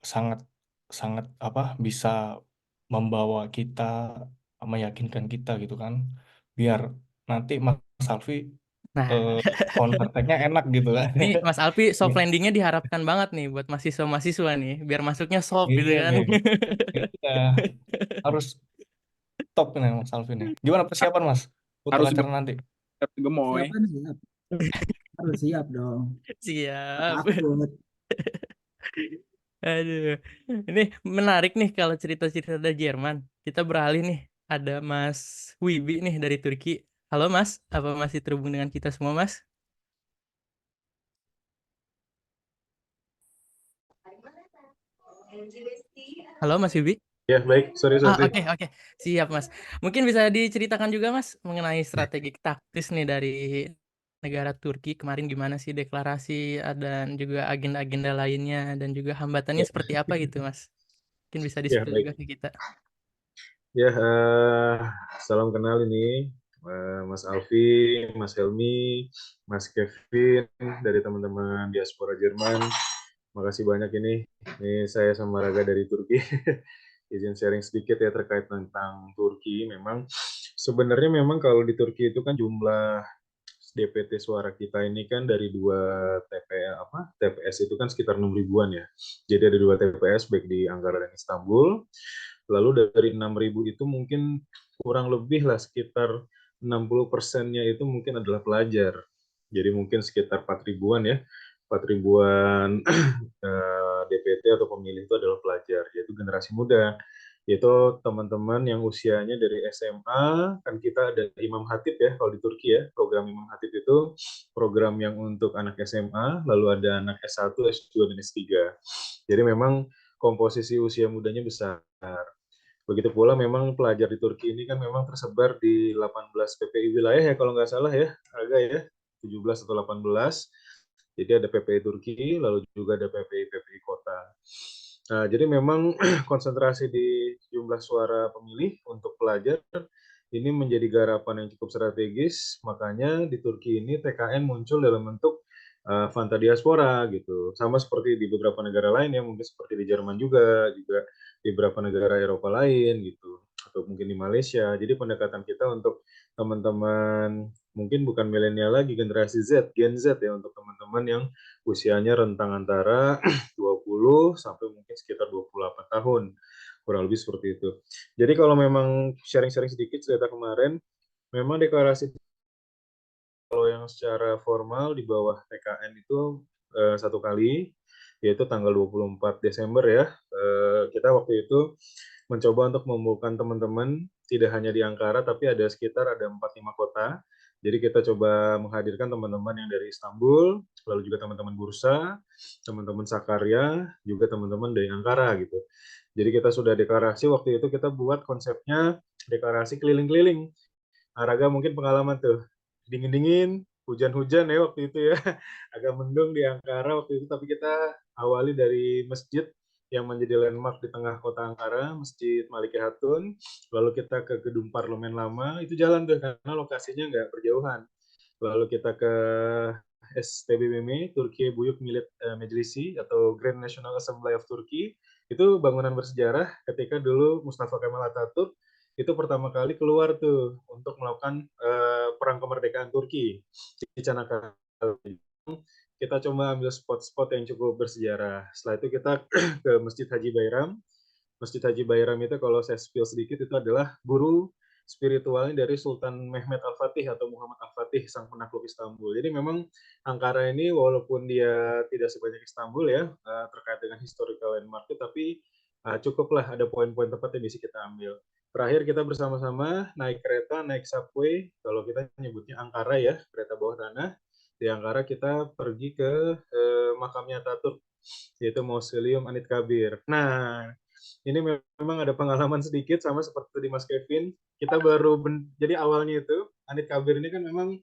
sangat sangat apa bisa membawa kita, meyakinkan kita gitu kan, biar nanti Mas Alfi Nah, counter attack-nya enak gitu kan. ini Mas Alfi soft Iya, landingnya diharapkan banget nih buat mahasiswa-mahasiswa nih, biar masuknya soft gitu iya kan. nih, iya, harus top nih Mas Alfi nih. Gimana persiapan Mas untuk Harus acara nanti? gemoy. Siap kan siap. Harus siap dong. Siap. Takut. Aduh, ini menarik nih kalau cerita-cerita dari Jerman. Kita beralih nih, ada Mas Wibi nih dari Turki. Halo Mas, apa masih terhubung dengan kita semua Mas? Halo Mas Wibi? Ya, baik. Sorry. Oke. Siap Mas. Mungkin bisa diceritakan juga Mas mengenai strategi taktis nih dari negara Turki kemarin, gimana sih deklarasi dan juga agenda-agenda lainnya, dan juga hambatannya Ya, seperti apa gitu Mas. Mungkin bisa ya, di-spill baik. juga ke kita. Ya, salam kenal ini Mas Alfi, Mas Helmi, Mas Kevin dari teman-teman diaspora Jerman. Makasih banyak ini. Ini saya sama Raga dari Turki. Izin sharing sedikit ya terkait tentang Turki. Sebenarnya memang kalau di Turki itu kan jumlah DPT suara kita ini kan dari 2 TPS itu kan sekitar 6 ribuan ya. Jadi ada 2 TPS baik di Ankara dan Istanbul. Lalu dari 6.000 itu mungkin kurang lebih lah sekitar 60%-nya itu mungkin adalah pelajar. Jadi mungkin sekitar 4 ribuan ya. 4 ribuan DPT atau pemilih itu adalah pelajar, yaitu generasi muda. yaitu teman-teman yang usianya dari SMA. Kan kita ada Imam Hatib ya kalau di Turki ya. Program Imam Hatib itu program yang untuk anak SMA, lalu ada anak S1, S2, dan S3. Jadi memang komposisi usia mudanya besar. Begitu pula memang pelajar di Turki ini kan memang tersebar di 18 PPI wilayah ya kalau nggak salah ya, agak ya, 17 atau 18. Jadi ada PPI Turki, lalu juga ada PPI kota. Nah, jadi memang konsentrasi di jumlah suara pemilih untuk pelajar ini menjadi garapan yang cukup strategis, makanya di Turki ini TKN muncul dalam bentuk Fanta Diaspora gitu. Sama seperti di beberapa negara lain ya, mungkin seperti di Jerman juga di beberapa negara Eropa lain gitu, atau mungkin di Malaysia. Jadi pendekatan kita untuk teman-teman mungkin bukan milenial lagi, generasi Z, Gen Z ya, untuk teman-teman yang usianya rentang antara 20 sampai mungkin sekitar 28 tahun. Kurang lebih seperti itu. Jadi kalau memang sharing-sharing sedikit cerita kemarin, memang deklarasi kalau yang secara formal di bawah TKN itu satu kali, yaitu tanggal 24 Desember ya. Kita waktu itu mencoba untuk mengumpulkan teman-teman, tidak hanya di Ankara, tapi ada sekitar 4-5 kota. Jadi kita coba menghadirkan teman-teman yang dari Istanbul, lalu juga teman-teman Bursa, teman-teman Sakarya, juga teman-teman dari Ankara gitu. Jadi kita sudah deklarasi, waktu itu kita buat konsepnya deklarasi keliling-keliling. Araga mungkin pengalaman tuh, dingin-dingin, hujan-hujan ya waktu itu ya, agak mendung di Ankara waktu itu, tapi kita awali dari masjid yang menjadi landmark di tengah kota Ankara, Masjid Maliki Hatun, lalu kita ke gedung parlemen lama, itu jalan tuh karena lokasinya nggak berjauhan. Lalu kita ke STBMM, Turki Büyük Millet Meclisi atau Grand National Assembly of Turkey, itu bangunan bersejarah ketika dulu Mustafa Kemal Atatürk itu pertama kali keluar tuh untuk melakukan perang kemerdekaan Turki di Çanakkale. Kita coba ambil spot-spot yang cukup bersejarah. Setelah itu kita ke Masjid Haji Bayram. Masjid Haji Bayram itu kalau saya spill sedikit itu adalah guru spiritualnya dari Sultan Mehmet Al-Fatih atau Muhammad Al-Fatih, sang penakluk Istanbul. Jadi memang Ankara ini walaupun dia tidak sebanyak Istanbul ya, terkait dengan historical landmark, tapi cukuplah ada poin-poin tempat yang bisa kita ambil. Terakhir kita bersama-sama naik kereta, naik subway, kalau kita nyebutnya Ankara ya, kereta bawah tanah. Di Ankara kita pergi ke makamnya Ataturk, yaitu Mausoleum Anıt Kabir. Nah, ini memang ada pengalaman sedikit sama seperti di Mas Kevin. Kita baru jadi awalnya itu Anıt Kabir ini kan memang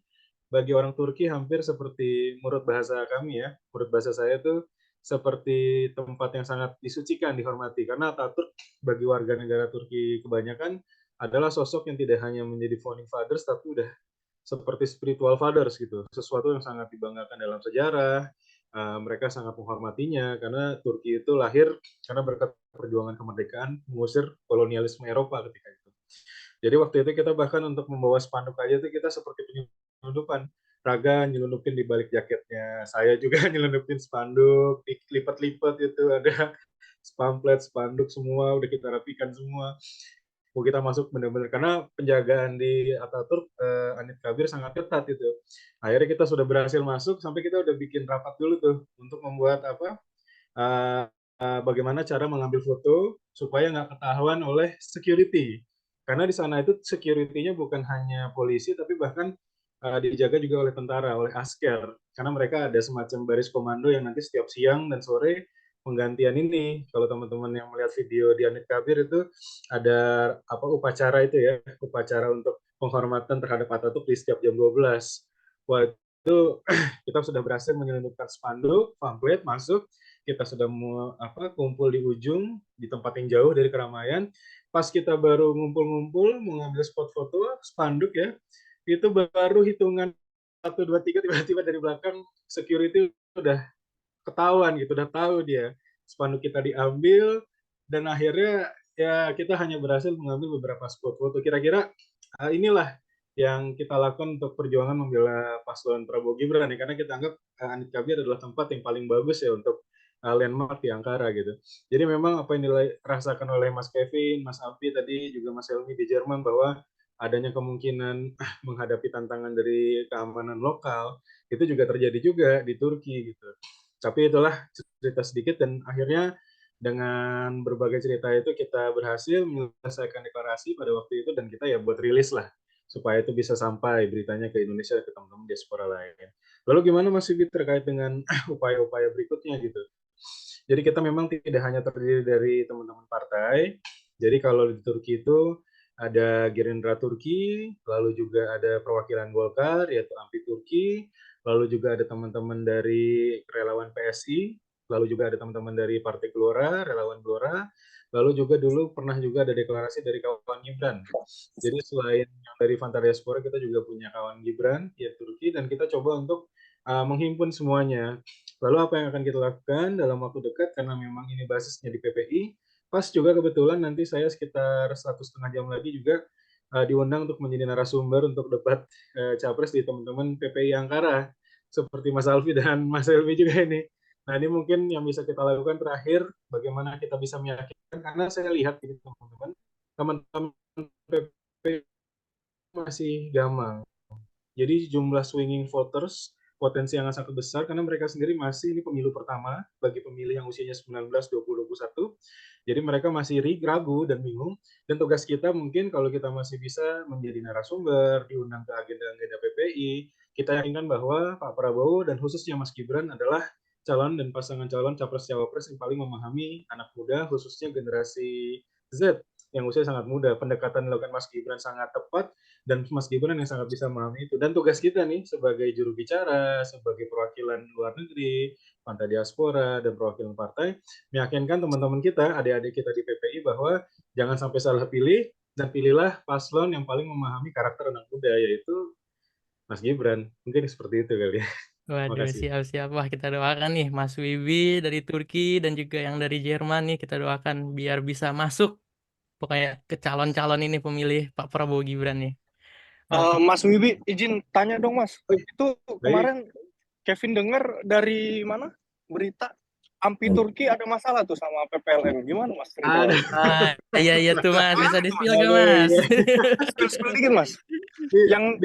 bagi orang Turki hampir seperti menurut bahasa kami ya, menurut bahasa saya itu seperti tempat yang sangat disucikan, dihormati. Karena Ataturk bagi warga negara Turki kebanyakan adalah sosok yang tidak hanya menjadi founding fathers, tapi udah seperti spiritual fathers gitu, sesuatu yang sangat dibanggakan dalam sejarah. Mereka sangat menghormatinya karena Turki itu lahir karena berkat perjuangan kemerdekaan mengusir kolonialisme Eropa ketika itu. Jadi waktu itu kita bahkan untuk membawa spanduk aja tuh kita seperti penyelundupan. Raga nyelundupin di balik jaketnya, saya juga nyelundupin spanduk, dilipat-lipat itu ada pamflet, spanduk semua udah kita rapikan semua. Mau kita masuk benar-benar karena penjagaan di Ataturk Anıt Kabir sangat ketat itu. Akhirnya kita sudah berhasil masuk sampai kita udah bikin rapat dulu tuh untuk membuat bagaimana cara mengambil foto supaya nggak ketahuan oleh security. Karena di sana itu security-nya bukan hanya polisi tapi bahkan dijaga juga oleh tentara, oleh asker. Karena mereka ada semacam baris komando yang nanti setiap siang dan sore penggantian ini. Kalau teman-teman yang melihat video di Anıt Kabir itu ada upacara itu ya, upacara untuk penghormatan terhadap Ataturk di setiap jam 12. Wah, itu kita sudah berhasil menyelundupkan spanduk, pamflet masuk, kita sudah kumpul di ujung di tempat yang jauh dari keramaian. Pas kita baru ngumpul-ngumpul mengambil spot foto spanduk ya, itu baru hitungan 1, 2, 3 tiba-tiba dari belakang security udah ketahuan gitu, udah tahu dia spanduk kita diambil dan akhirnya ya kita hanya berhasil mengambil beberapa spot foto. Kira-kira inilah yang kita lakukan untuk perjuangan membela paslon Prabowo Gibran ya, karena kita anggap Anıt Kabir adalah tempat yang paling bagus ya untuk landmark di Ankara gitu. Jadi memang apa yang dirasakan oleh Mas Kevin, Mas Alfi tadi juga Mas Helmi di Jerman bahwa adanya kemungkinan menghadapi tantangan dari keamanan lokal itu juga terjadi juga di Turki gitu. Tapi itulah cerita sedikit dan akhirnya dengan berbagai cerita itu kita berhasil menyelesaikan deklarasi pada waktu itu, dan kita ya buat rilis lah supaya itu bisa sampai beritanya ke Indonesia, ke teman-teman diaspora lain. Lalu gimana Mas Sigit terkait dengan upaya-upaya berikutnya gitu? Jadi kita memang tidak hanya terdiri dari teman-teman partai. Jadi kalau di Turki itu ada Gerindra Turki, lalu juga ada perwakilan Golkar yaitu AMPI Turki, lalu juga ada teman-teman dari relawan PSI, lalu juga ada teman-teman dari Partai Gelora, relawan Gelora, lalu juga dulu pernah juga ada deklarasi dari kawan Gibran. Jadi selain yang dari Fanta Diaspora, kita juga punya kawan Gibran di Turki, dan kita coba untuk menghimpun semuanya. Lalu apa yang akan kita lakukan dalam waktu dekat, karena memang ini basisnya di PPI, pas juga kebetulan nanti saya sekitar 1,5 jam lagi juga diundang untuk menjadi narasumber untuk debat capres di teman-teman PPI Ankara, seperti Mas Alfi dan Mas Helmi juga ini. Nah ini mungkin yang bisa kita lakukan terakhir, bagaimana kita bisa meyakinkan, karena saya lihat ini teman-teman PPI masih gamang. Jadi jumlah swinging voters potensi yang sangat besar, karena mereka sendiri masih ini pemilu pertama bagi pemilih yang usianya 19, 20, 21. Jadi mereka masih ragu dan bingung, dan tugas kita mungkin kalau kita masih bisa menjadi narasumber, diundang ke agenda-agenda PPI, kita yakinkan bahwa Pak Prabowo dan khususnya Mas Gibran adalah calon dan pasangan calon capres-cawapres yang paling memahami anak muda, khususnya generasi Z yang usia sangat muda. Pendekatan dilakukan Mas Gibran sangat tepat, dan Mas Gibran yang sangat bisa memahami itu. Dan tugas kita nih sebagai juru bicara, sebagai perwakilan luar negeri, Fanta Diaspora, dan perwakilan partai, meyakinkan teman-teman kita, adik-adik kita di PPI bahwa jangan sampai salah pilih, dan pilihlah paslon yang paling memahami karakter anak muda, yaitu Mas Gibran. Mungkin seperti itu kali ya. Waduh, siap-siap. Wah, kita doakan nih Mas Wibi dari Turki dan juga yang dari Jerman nih, kita doakan biar bisa masuk pokoknya ke calon-calon ini pemilih Pak Prabowo Gibran nih. Mas Wibi, izin tanya dong Mas. Itu Baik. kemarin Kevin dengar dari mana? Berita AMPI Turki ada masalah tuh sama PPLN. Gimana Mas? Iya tuh Mas, bisa di-spill gak Mas? Spill dikit Mas. Yang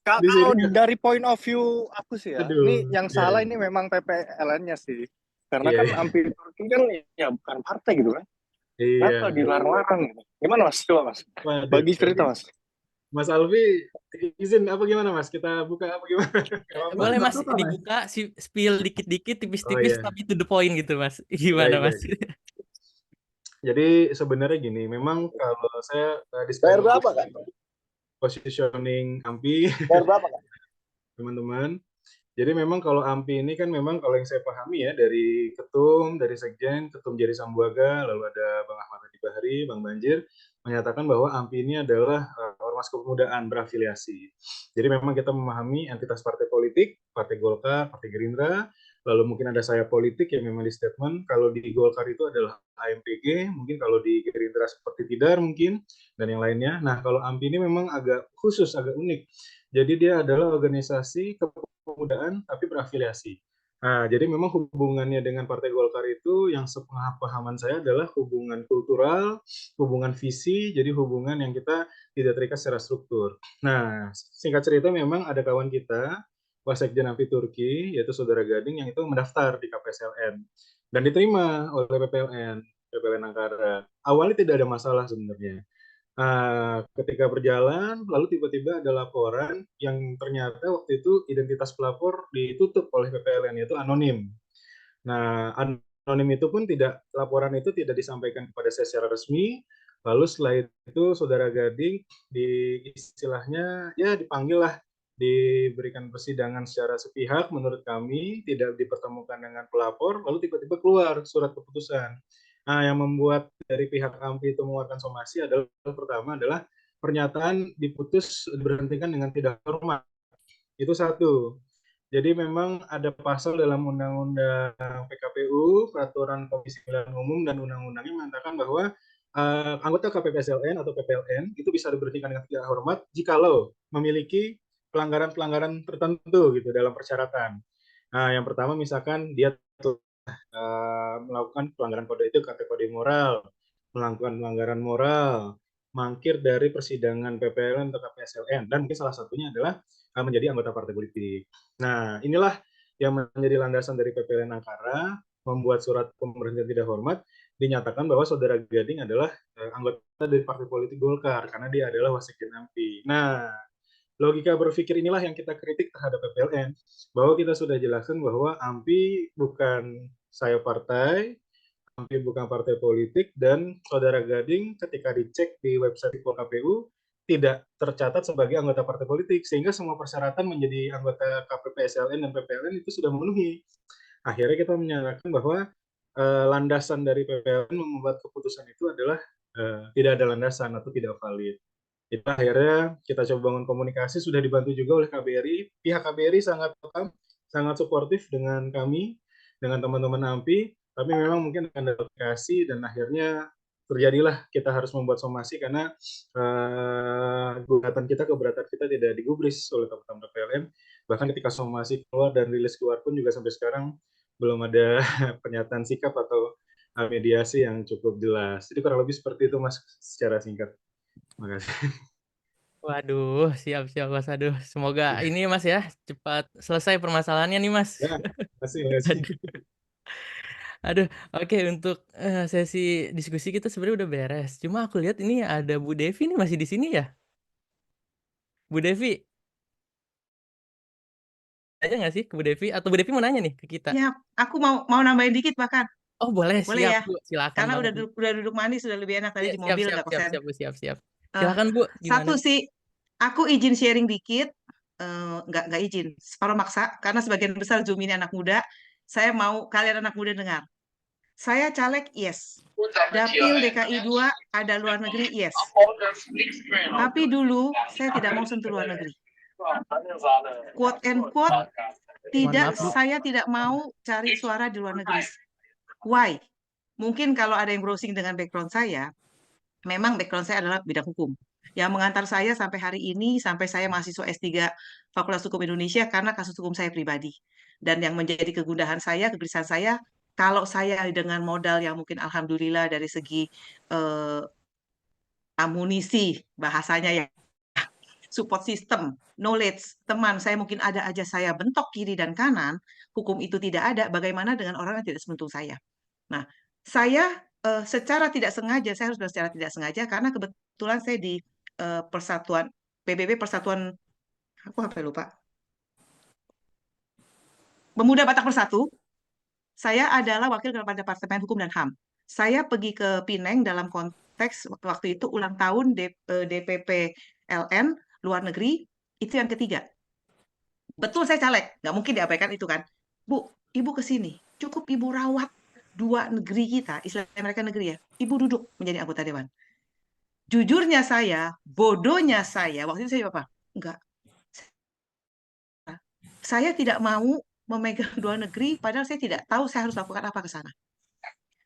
kalau dari point of view aku sih ya, ini yang salah ini memang PPLN-nya sih. Karena kan AMPI Turki kan ya bukan partai gitu kan. Kenapa dilarang-larang gitu? Gimana Mas? Coba Mas. Bagi cerita Mas. Mas Alfi, izin apa gimana Mas? Kita buka apa gimana? Boleh Mas, dibuka, spill dikit-dikit, tipis-tipis, tapi to the point gitu Mas. Gimana Mas? Jadi sebenarnya gini, memang kalau saya bayar berapa kan? Positioning AMPI, teman-teman. Jadi memang kalau AMPI ini kan memang kalau yang saya pahami ya, dari ketum, dari sekjen, ketum Jerry Sambuaga, lalu ada Bang Ahmad Hadi Bahari, Bang Banjir, menyatakan bahwa AMPI ini adalah ormas kepemudaan berafiliasi. Jadi memang kita memahami entitas partai politik, Partai Golkar, Partai Gerindra, lalu mungkin ada sayap politik yang memang di statement, kalau di Golkar itu adalah AMPG, mungkin kalau di Gerindra seperti Tidar mungkin, dan yang lainnya. Nah kalau AMPI ini memang agak khusus, agak unik. Jadi dia adalah organisasi kepemudaan tapi berafiliasi. Nah, jadi memang hubungannya dengan Partai Golkar itu yang sepemahaman saya adalah hubungan kultural, hubungan visi, jadi hubungan yang kita tidak terikat secara struktur. Nah, singkat cerita memang ada kawan kita, Wasekjen AMPI Turki, yaitu Saudara Gading, yang itu mendaftar di KPSLN. Dan diterima oleh PPLN Ankara. Awalnya tidak ada masalah sebenarnya. Ketika berjalan, lalu tiba-tiba ada laporan yang ternyata waktu itu identitas pelapor ditutup oleh PPLN, yaitu anonim. Nah, anonim itu pun laporan itu tidak disampaikan kepada saya secara resmi. Lalu setelah itu Saudara Gading istilahnya ya dipanggil lah, diberikan persidangan secara sepihak menurut kami, tidak dipertemukan dengan pelapor, lalu tiba-tiba keluar surat keputusan. Nah, yang membuat dari pihak AMPI itu mengeluarkan somasi adalah pertama adalah pernyataan diputus diberhentikan dengan tidak hormat. Itu satu. Jadi memang ada pasal dalam Undang-Undang PKPU, Peraturan Komisi Pemilihan Umum, dan undang-undangnya mengatakan bahwa anggota KPPSLN atau PPLN itu bisa diberhentikan dengan tidak hormat jikalau memiliki pelanggaran-pelanggaran tertentu gitu dalam persyaratan. Nah, yang pertama misalkan dia melakukan pelanggaran kode etik atau kode moral, melakukan pelanggaran moral, mangkir dari persidangan PPLN atau KPSLN, dan mungkin salah satunya adalah menjadi anggota partai politik. Nah, inilah yang menjadi landasan dari PPLN Ankara membuat surat pemberhentian tidak hormat, dinyatakan bahwa saudara Gading adalah anggota dari partai politik Golkar karena dia adalah Wasekjen AMPI. Nah, logika berpikir inilah yang kita kritik terhadap PPLN, bahwa kita sudah jelaskan bahwa AMPI bukan saya partai, AMPI bukan partai politik, dan saudara Gading ketika dicek di website KPU tidak tercatat sebagai anggota partai politik, sehingga semua persyaratan menjadi anggota KPP SLN dan PPLN itu sudah memenuhi. Akhirnya kita menyatakan bahwa landasan dari PPLN membuat keputusan itu adalah tidak ada landasan atau tidak valid. Itu akhirnya kita coba bangun komunikasi, sudah dibantu juga oleh KBRI. Pihak KBRI sangat paham, sangat suportif dengan kami, dengan teman-teman AMPI, tapi memang mungkin akan ada komunikasi dan akhirnya terjadilah kita harus membuat somasi karena keberatan kita tidak digubris oleh teman-teman PPLN. Bahkan ketika somasi keluar dan rilis keluar pun juga sampai sekarang belum ada pernyataan sikap atau mediasi yang cukup jelas. Jadi kurang lebih seperti itu Mas secara singkat. Terima kasih. Waduh, siap Mas. Aduh, semoga ini Mas ya cepat selesai permasalahannya nih Mas. Ya, makasih. Aduh, oke untuk sesi diskusi kita sebenarnya udah beres. Cuma aku lihat ini ada Bu Devi nih masih di sini ya. Bu Devi. Aja nggak sih ke Bu Devi? Atau Bu Devi mau nanya nih ke kita? Ya, aku mau nambahin dikit bahkan. Oh boleh, Boleh siap ya? Bu, silakan Karena banget. udah duduk manis, sudah lebih enak tadi di mobil nggak kosen. Siap. Silakan Bu. Satu sih, aku izin sharing dikit, nggak izin, separuh maksa, karena sebagian besar Zoom ini anak muda. Saya mau kalian anak muda dengar. Saya caleg, yes. Dapil DKI 2 ada luar negeri, yes. Tapi dulu saya tidak mau sentuh luar negeri. Quote and quote, saya tidak mau cari suara di luar negeri. Why? Mungkin kalau ada yang browsing dengan background saya, memang background saya adalah bidang hukum. Yang mengantar saya sampai hari ini, sampai saya mahasiswa S3 Fakultas Hukum Indonesia karena kasus hukum saya pribadi. Dan yang menjadi kegundahan saya, kegelisahan saya, kalau saya dengan modal yang mungkin alhamdulillah dari segi amunisi, bahasanya ya, support system, knowledge, teman, saya mungkin ada aja saya bentok kiri dan kanan, hukum itu tidak ada, bagaimana dengan orang yang tidak seberuntung saya? Nah, saya secara tidak sengaja, saya harus bilang secara tidak sengaja, karena kebetulan saya di Persatuan, PBB Persatuan, aku sampai lupa, Pemuda Batak Bersatu, saya adalah wakil kepada Departemen Hukum dan HAM. Saya pergi ke Pineng dalam konteks waktu itu ulang tahun DPP LN luar negeri, itu yang ketiga. Betul saya caleg, nggak mungkin diabaikan itu kan. Bu, Ibu ke sini, cukup Ibu rawat dua negeri kita, istilahnya mereka negeri ya, Ibu duduk menjadi anggota dewan. Jujurnya saya, bodohnya saya, waktu itu saya apa? Enggak. Saya tidak mau memegang dua negeri, padahal saya tidak tahu saya harus lakukan apa ke sana.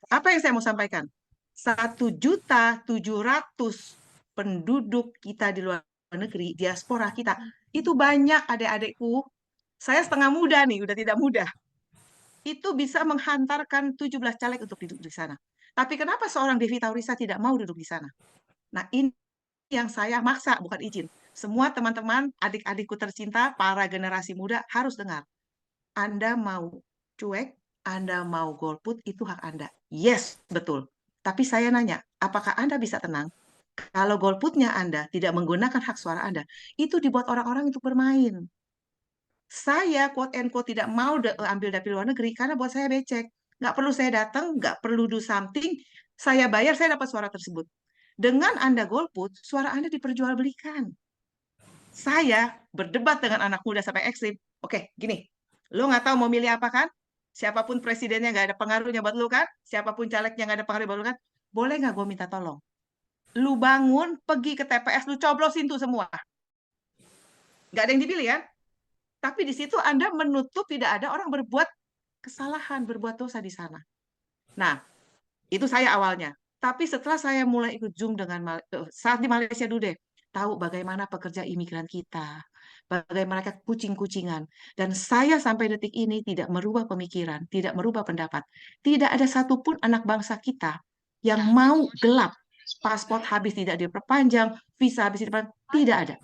Apa yang saya mau sampaikan? 1.700.000 penduduk kita di luar negeri, diaspora kita, itu banyak adik-adikku. Saya setengah muda nih, udah tidak muda. Itu bisa menghantarkan 17 caleg untuk duduk di sana. Tapi kenapa seorang Devi Taurisa tidak mau duduk di sana? Nah, ini yang saya maksa, bukan izin. Semua teman-teman, adik-adikku tercinta, para generasi muda harus dengar. Anda mau cuek, Anda mau golput, itu hak Anda. Yes, betul. Tapi saya nanya, apakah Anda bisa tenang? Kalau golputnya Anda tidak menggunakan hak suara Anda, itu dibuat orang-orang untuk bermain. Saya quote and quote tidak mau ambil dapil luar negeri karena buat saya becek. Nggak perlu saya datang, nggak perlu do something. Saya bayar, saya dapat suara tersebut. Dengan Anda golput, suara Anda diperjualbelikan. Saya berdebat dengan anak muda sampai ekstrim. Oke, gini. Lo nggak tahu mau milih apa kan? Siapapun presidennya nggak ada pengaruhnya buat lo kan? Siapapun calegnya nggak ada pengaruh buat lo kan? Boleh nggak gue minta tolong? Lu bangun, pergi ke TPS, lu coblosin tuh semua. Nggak ada yang dipilih kan? Tapi di situ Anda menutup tidak ada orang berbuat kesalahan, berbuat dosa di sana. Nah, itu saya awalnya. Tapi setelah saya mulai ikut Zoom dengan saat di Malaysia dulu deh, tahu bagaimana pekerja imigran kita, bagaimana mereka kucing-kucingan. Dan saya sampai detik ini tidak merubah pemikiran, tidak merubah pendapat. Tidak ada satupun anak bangsa kita yang mau gelap. Paspor habis tidak diperpanjang, visa habis diperpanjang, tidak ada.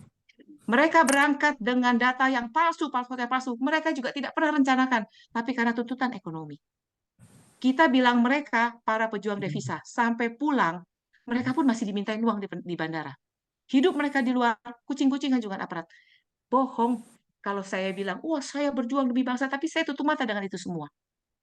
Mereka berangkat dengan data yang palsu, paspor yang palsu. Mereka juga tidak pernah rencanakan, tapi karena tuntutan ekonomi. Kita bilang mereka para pejuang devisa, sampai pulang mereka pun masih dimintain uang di bandara. Hidup mereka di luar, kucing-kucingan juga aparat. Bohong kalau saya bilang, wah saya berjuang demi bangsa, tapi saya tutup mata dengan itu semua.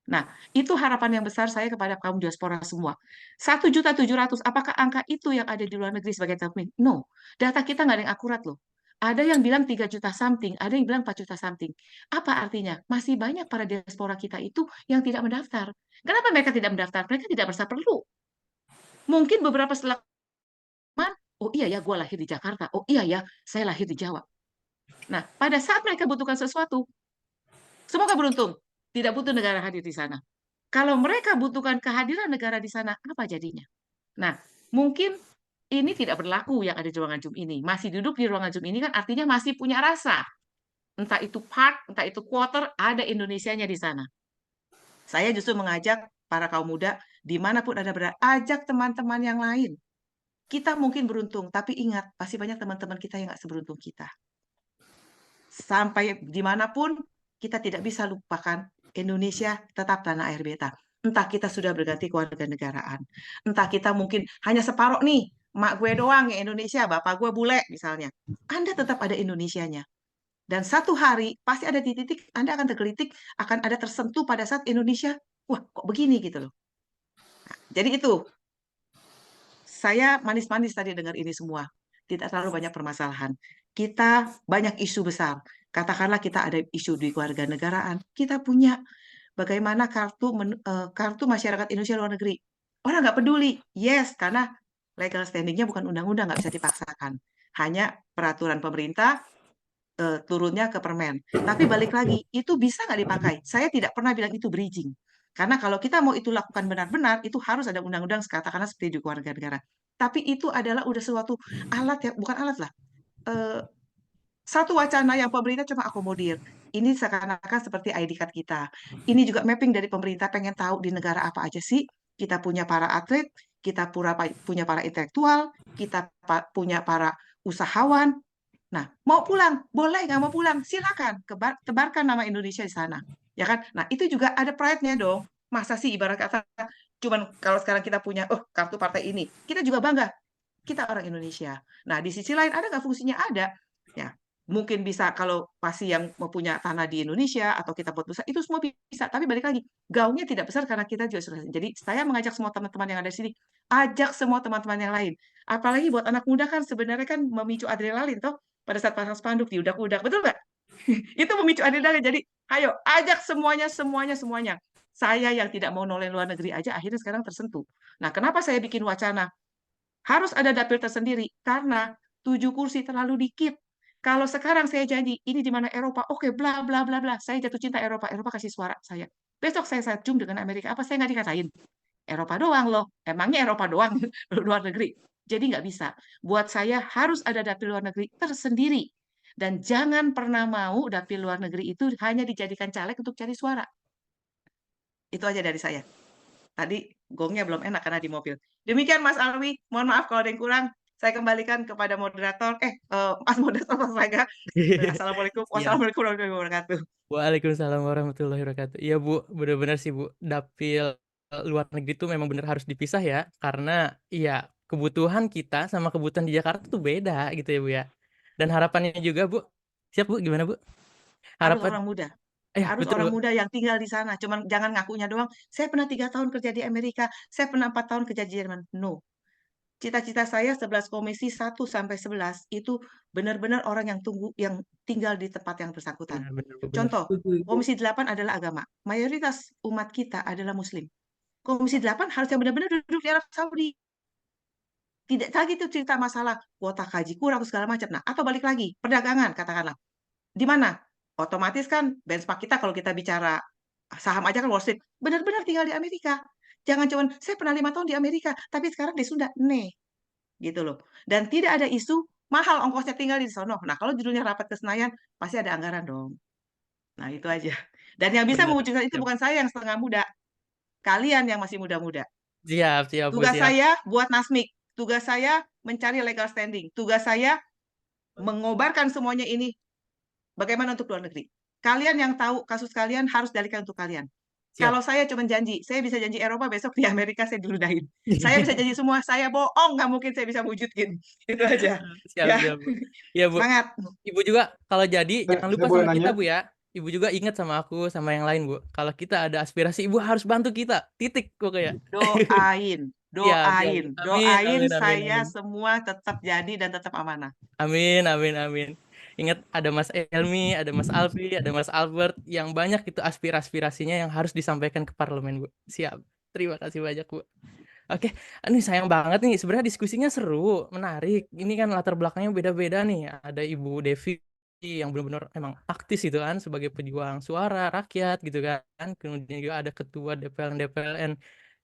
Nah, itu harapan yang besar saya kepada kaum diaspora semua. 1.700.000, apakah angka itu yang ada di luar negeri sebagai termin? No, data kita nggak ada yang akurat loh. Ada yang bilang 3 juta something, ada yang bilang 4 juta something. Apa artinya? Masih banyak para diaspora kita itu yang tidak mendaftar. Kenapa mereka tidak mendaftar? Mereka tidak merasa perlu. Mungkin beberapa setelah, oh iya ya, gue lahir di Jakarta. Oh iya ya, saya lahir di Jawa. Nah, pada saat mereka butuhkan sesuatu, semoga beruntung, tidak butuh negara hadir di sana. Kalau mereka butuhkan kehadiran negara di sana, apa jadinya? Nah, mungkin ini tidak berlaku yang ada di ruangan Zoom ini. Masih duduk di ruangan Zoom ini kan artinya masih punya rasa. Entah itu part, entah itu quarter, ada Indonesianya di sana. Saya justru mengajak para kaum muda, dimanapun Anda berada, ajak teman-teman yang lain. Kita mungkin beruntung, tapi ingat, pasti banyak teman-teman kita yang nggak seberuntung kita. Sampai dimanapun, kita tidak bisa lupakan Indonesia tetap tanah air beta. Entah kita sudah berganti kewarganegaraan, entah kita mungkin hanya separuh nih, mak gue doang yang Indonesia, bapak gue bule misalnya. Anda tetap ada Indonesianya. Dan satu hari pasti ada di titik Anda akan tergelitik, akan ada tersentuh pada saat Indonesia, wah kok begini gitu loh. Nah, jadi itu, saya manis-manis tadi dengar ini semua. Tidak terlalu banyak permasalahan. Kita banyak isu besar. Katakanlah kita ada isu di kewarganegaraan. Kita punya bagaimana kartu masyarakat Indonesia luar negeri. Orang nggak peduli. Yes, karena legal standing-nya bukan undang-undang, nggak bisa dipaksakan. Hanya peraturan pemerintah turunnya ke permen. Tapi balik lagi, itu bisa nggak dipakai? Saya tidak pernah bilang itu bridging. Karena kalau kita mau itu lakukan benar-benar, itu harus ada undang-undang katakanlah seperti di kewarganegaraan. Tapi itu adalah udah suatu alat ya, bukan alat lah. Satu wacana yang pemerintah cuma akomodir. Ini seakan-akan seperti ID card kita. Ini juga mapping dari pemerintah pengen tahu di negara apa aja sih. Kita punya para atlet, kita punya para intelektual, kita punya para usahawan. Nah, mau pulang, boleh nggak mau pulang, silakan. Tebarkan nama Indonesia di sana. Ya kan? Nah, itu juga ada pride-nya dong. Masa sih ibarat kata, cuman kalau sekarang kita punya, kartu partai ini, kita juga bangga. Kita orang Indonesia. Nah, di sisi lain ada nggak fungsinya? Ada. Ya, mungkin bisa kalau pasti yang mempunyai tanah di Indonesia atau kita buat besar, itu semua bisa. Tapi balik lagi, gaungnya tidak besar karena kita juga sudah. Jadi saya mengajak semua teman-teman yang ada di sini, ajak semua teman-teman yang lain. Apalagi buat anak muda kan sebenarnya kan memicu adrenalin toh pada saat pasang spanduk di udak-udak, betul nggak? Itu memicu adrenalin. Jadi ayo ajak semuanya. Saya yang tidak mau noleh luar negeri aja akhirnya sekarang tersentuh. Nah, kenapa saya bikin wacana? Harus ada dapil tersendiri karena 7 kursi terlalu dikit. Kalau sekarang saya janji ini di mana Eropa, oke, bla bla bla bla, saya jatuh cinta Eropa, kasih suara saya. Besok saya zoom dengan Amerika, apa saya nggak dikatain? Eropa doang loh, emangnya Eropa doang luar negeri? Jadi nggak bisa. Buat saya harus ada dapil luar negeri tersendiri. Dan jangan pernah mau dapil luar negeri itu hanya dijadikan caleg untuk cari suara. Itu aja dari saya. Tadi gongnya belum enak karena di mobil. Demikian Mas Alwi, mohon maaf kalau ada yang kurang. Saya kembalikan kepada moderator, Mas moderator Mas Raga. Assalamualaikum warahmatullahi wabarakatuh. Waalaikumsalam warahmatullahi wabarakatuh. Iya Bu, benar-benar sih Bu, dapil luar negeri itu memang benar harus dipisah ya, karena ya kebutuhan kita sama kebutuhan di Jakarta tuh beda gitu ya Bu ya. Dan harapannya juga Bu, siap Bu, gimana Bu? Harus orang muda. Harus betul, orang Bu. muda yang tinggal di sana. Cuman jangan ngakunya doang. Saya pernah 3 tahun kerja di Amerika. Saya pernah 4 tahun kerja di Jerman. No. Cita-cita saya 11 komisi 1 sampai 11 itu benar-benar orang yang tinggal di tempat yang bersangkutan. Contoh, komisi 8 adalah agama. Mayoritas umat kita adalah Muslim. Komisi 8 harus yang benar-benar duduk di Arab Saudi. Tidak lagi itu cerita masalah kuota kaji kurang segala macam. Nah, atau balik lagi, perdagangan katakanlah. Di mana? Otomatis kan benchmark kita kalau kita bicara saham aja kan Wall Street, benar-benar tinggal di Amerika. Jangan cuman saya pernah 5 tahun di Amerika, tapi sekarang di Sunda, gitu loh. Dan tidak ada isu mahal ongkosnya tinggal di sono. Nah, kalau judulnya rapat ke Senayan, pasti ada anggaran dong. Nah, itu aja. Dan yang bisa mewujudkan itu bukan saya yang setengah muda, kalian yang masih muda-muda. Siap, tugas saya buat Nasmik, tugas saya mencari legal standing, tugas saya mengobarkan semuanya ini. Bagaimana untuk luar negeri? Kalian yang tahu kasus kalian harus dalikan untuk kalian. Kalau saya cuma janji, saya bisa janji Eropa, besok di Amerika saya diludahin. Saya bisa janji semua, saya bohong, nggak mungkin saya bisa wujudin. Itu aja. Siap, Ya, siap, Bu. Iya, Bu. semangat. Ibu juga kalau jadi jangan lupa boleh sama kita, nanya? Bu ya. Ibu juga ingat sama aku, sama yang lain, Bu. Kalau kita ada aspirasi, Ibu harus bantu kita. Titik pokoknya. Doain, Siap, siap. doain, Amin, doain amin, amin, saya amin. semua tetap jadi dan tetap amanah. Amin, amin, amin. Ingat ada Mas Elmi, ada Mas Alfi, ada Mas Albert, yang banyak itu aspirasinya yang harus disampaikan ke parlemen, Bu. Siap. Terima kasih banyak, Bu. Oke, ini sayang banget nih. Sebenarnya diskusinya seru, menarik. Ini kan latar belakangnya beda-beda nih. Ada Ibu Devi yang benar-benar emang aktif gitu kan sebagai pejuang suara rakyat gitu kan. Kemudian juga ada ketua DPLN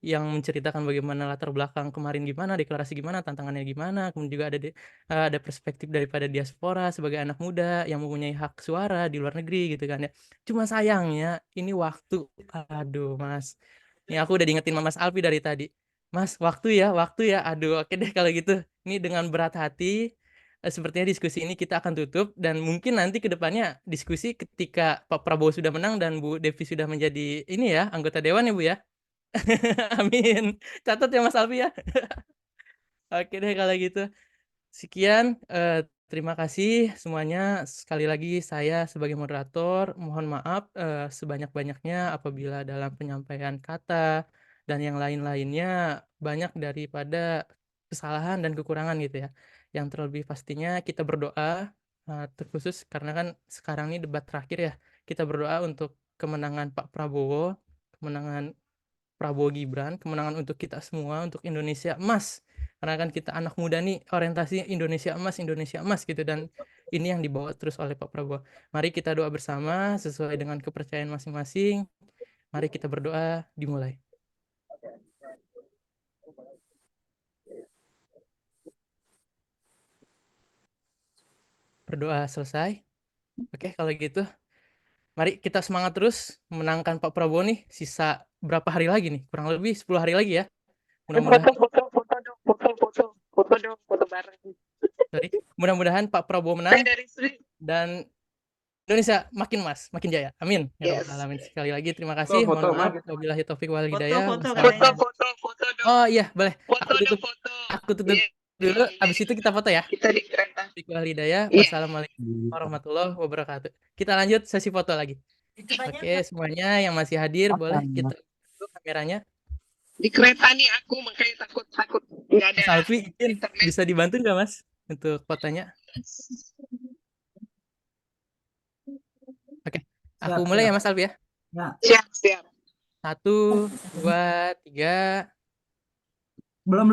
yang menceritakan bagaimana latar belakang kemarin gimana, deklarasi gimana, tantangannya gimana. Kemudian juga ada perspektif daripada diaspora sebagai anak muda yang mempunyai hak suara di luar negeri gitu kan ya. Cuma sayangnya ini waktu. Aduh, Mas. Ini aku udah diingetin sama Mas Alfi dari tadi. Mas, waktu ya. Aduh, oke deh kalau gitu. Ini dengan berat hati, sepertinya diskusi ini kita akan tutup dan mungkin nanti ke depannya diskusi ketika Pak Prabowo sudah menang dan Bu Devi sudah menjadi ini ya, anggota dewan ya, Bu ya. Amin. Catat ya Mas Alfi ya. Oke deh kalau gitu. Sekian, terima kasih semuanya. Sekali lagi saya sebagai moderator mohon maaf sebanyak-banyaknya apabila dalam penyampaian kata dan yang lain-lainnya banyak daripada kesalahan dan kekurangan gitu ya. Yang terlebih pastinya kita berdoa terkhusus karena kan sekarang ini debat terakhir ya. Kita berdoa untuk kemenangan Pak Prabowo, kemenangan Prabowo Gibran, kemenangan untuk kita semua, untuk Indonesia emas. Karena kan kita anak muda nih orientasinya Indonesia emas gitu, dan ini yang dibawa terus oleh Pak Prabowo. Mari kita doa bersama sesuai dengan kepercayaan masing-masing. Mari kita berdoa, dimulai. Berdoa selesai. Oke, kalau gitu mari kita semangat terus menangkan Pak Prabowo nih. Sisa berapa hari lagi nih? Kurang lebih 10 hari lagi ya. Mudah-mudahan foto bareng. Mudah-mudahan Pak Prabowo menang dan Indonesia makin emas, makin jaya. Amin. Ya rabbal alamin. Sekali lagi terima kasih. Mohon maaf wabillahi taufik wal hidayah. Foto. Oh iya, boleh. Aku tutup dulu. Habis itu kita foto ya. Kita di kereta. Taufik wal hidayah. Wassalamualaikum warahmatullahi wabarakatuh. Kita lanjut sesi foto lagi. Oke, semuanya yang masih hadir boleh kita tutup kameranya. Di kereta nih aku makanya takut nggak ada. Mas Alfi, bisa dibantu nggak Mas untuk fotonya? Oke, aku mulai ya Mas Alfi ya. Siap. 1, 2, 3. Belum.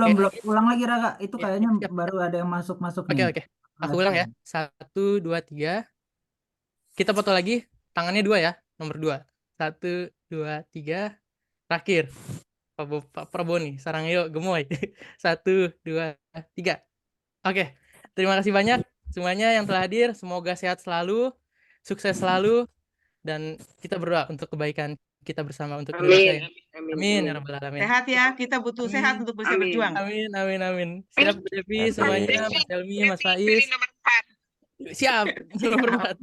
Ulang lagi Raka. Itu kayaknya baru ada yang masuk nih. Oke. Aku ulang ya. 1, 2, 3. Kita foto lagi. Tangannya 2 ya. Nomor 2. 1, 2, 3. Terakhir. Pak Prabowo nih. Sarang yuk gemoy. 1, 2, 3. Oke. Terima kasih banyak semuanya yang telah hadir. Semoga sehat selalu, sukses selalu, dan kita berdoa untuk kebaikan kita bersama untuk Indonesia. Amin ya rabbal alamin. Sehat ya, kita butuh sehat untuk bisa berjuang. Amin. Siap Bu Devi semuanya, Mas Helmi, Mas Faiz. Siap nomor 4.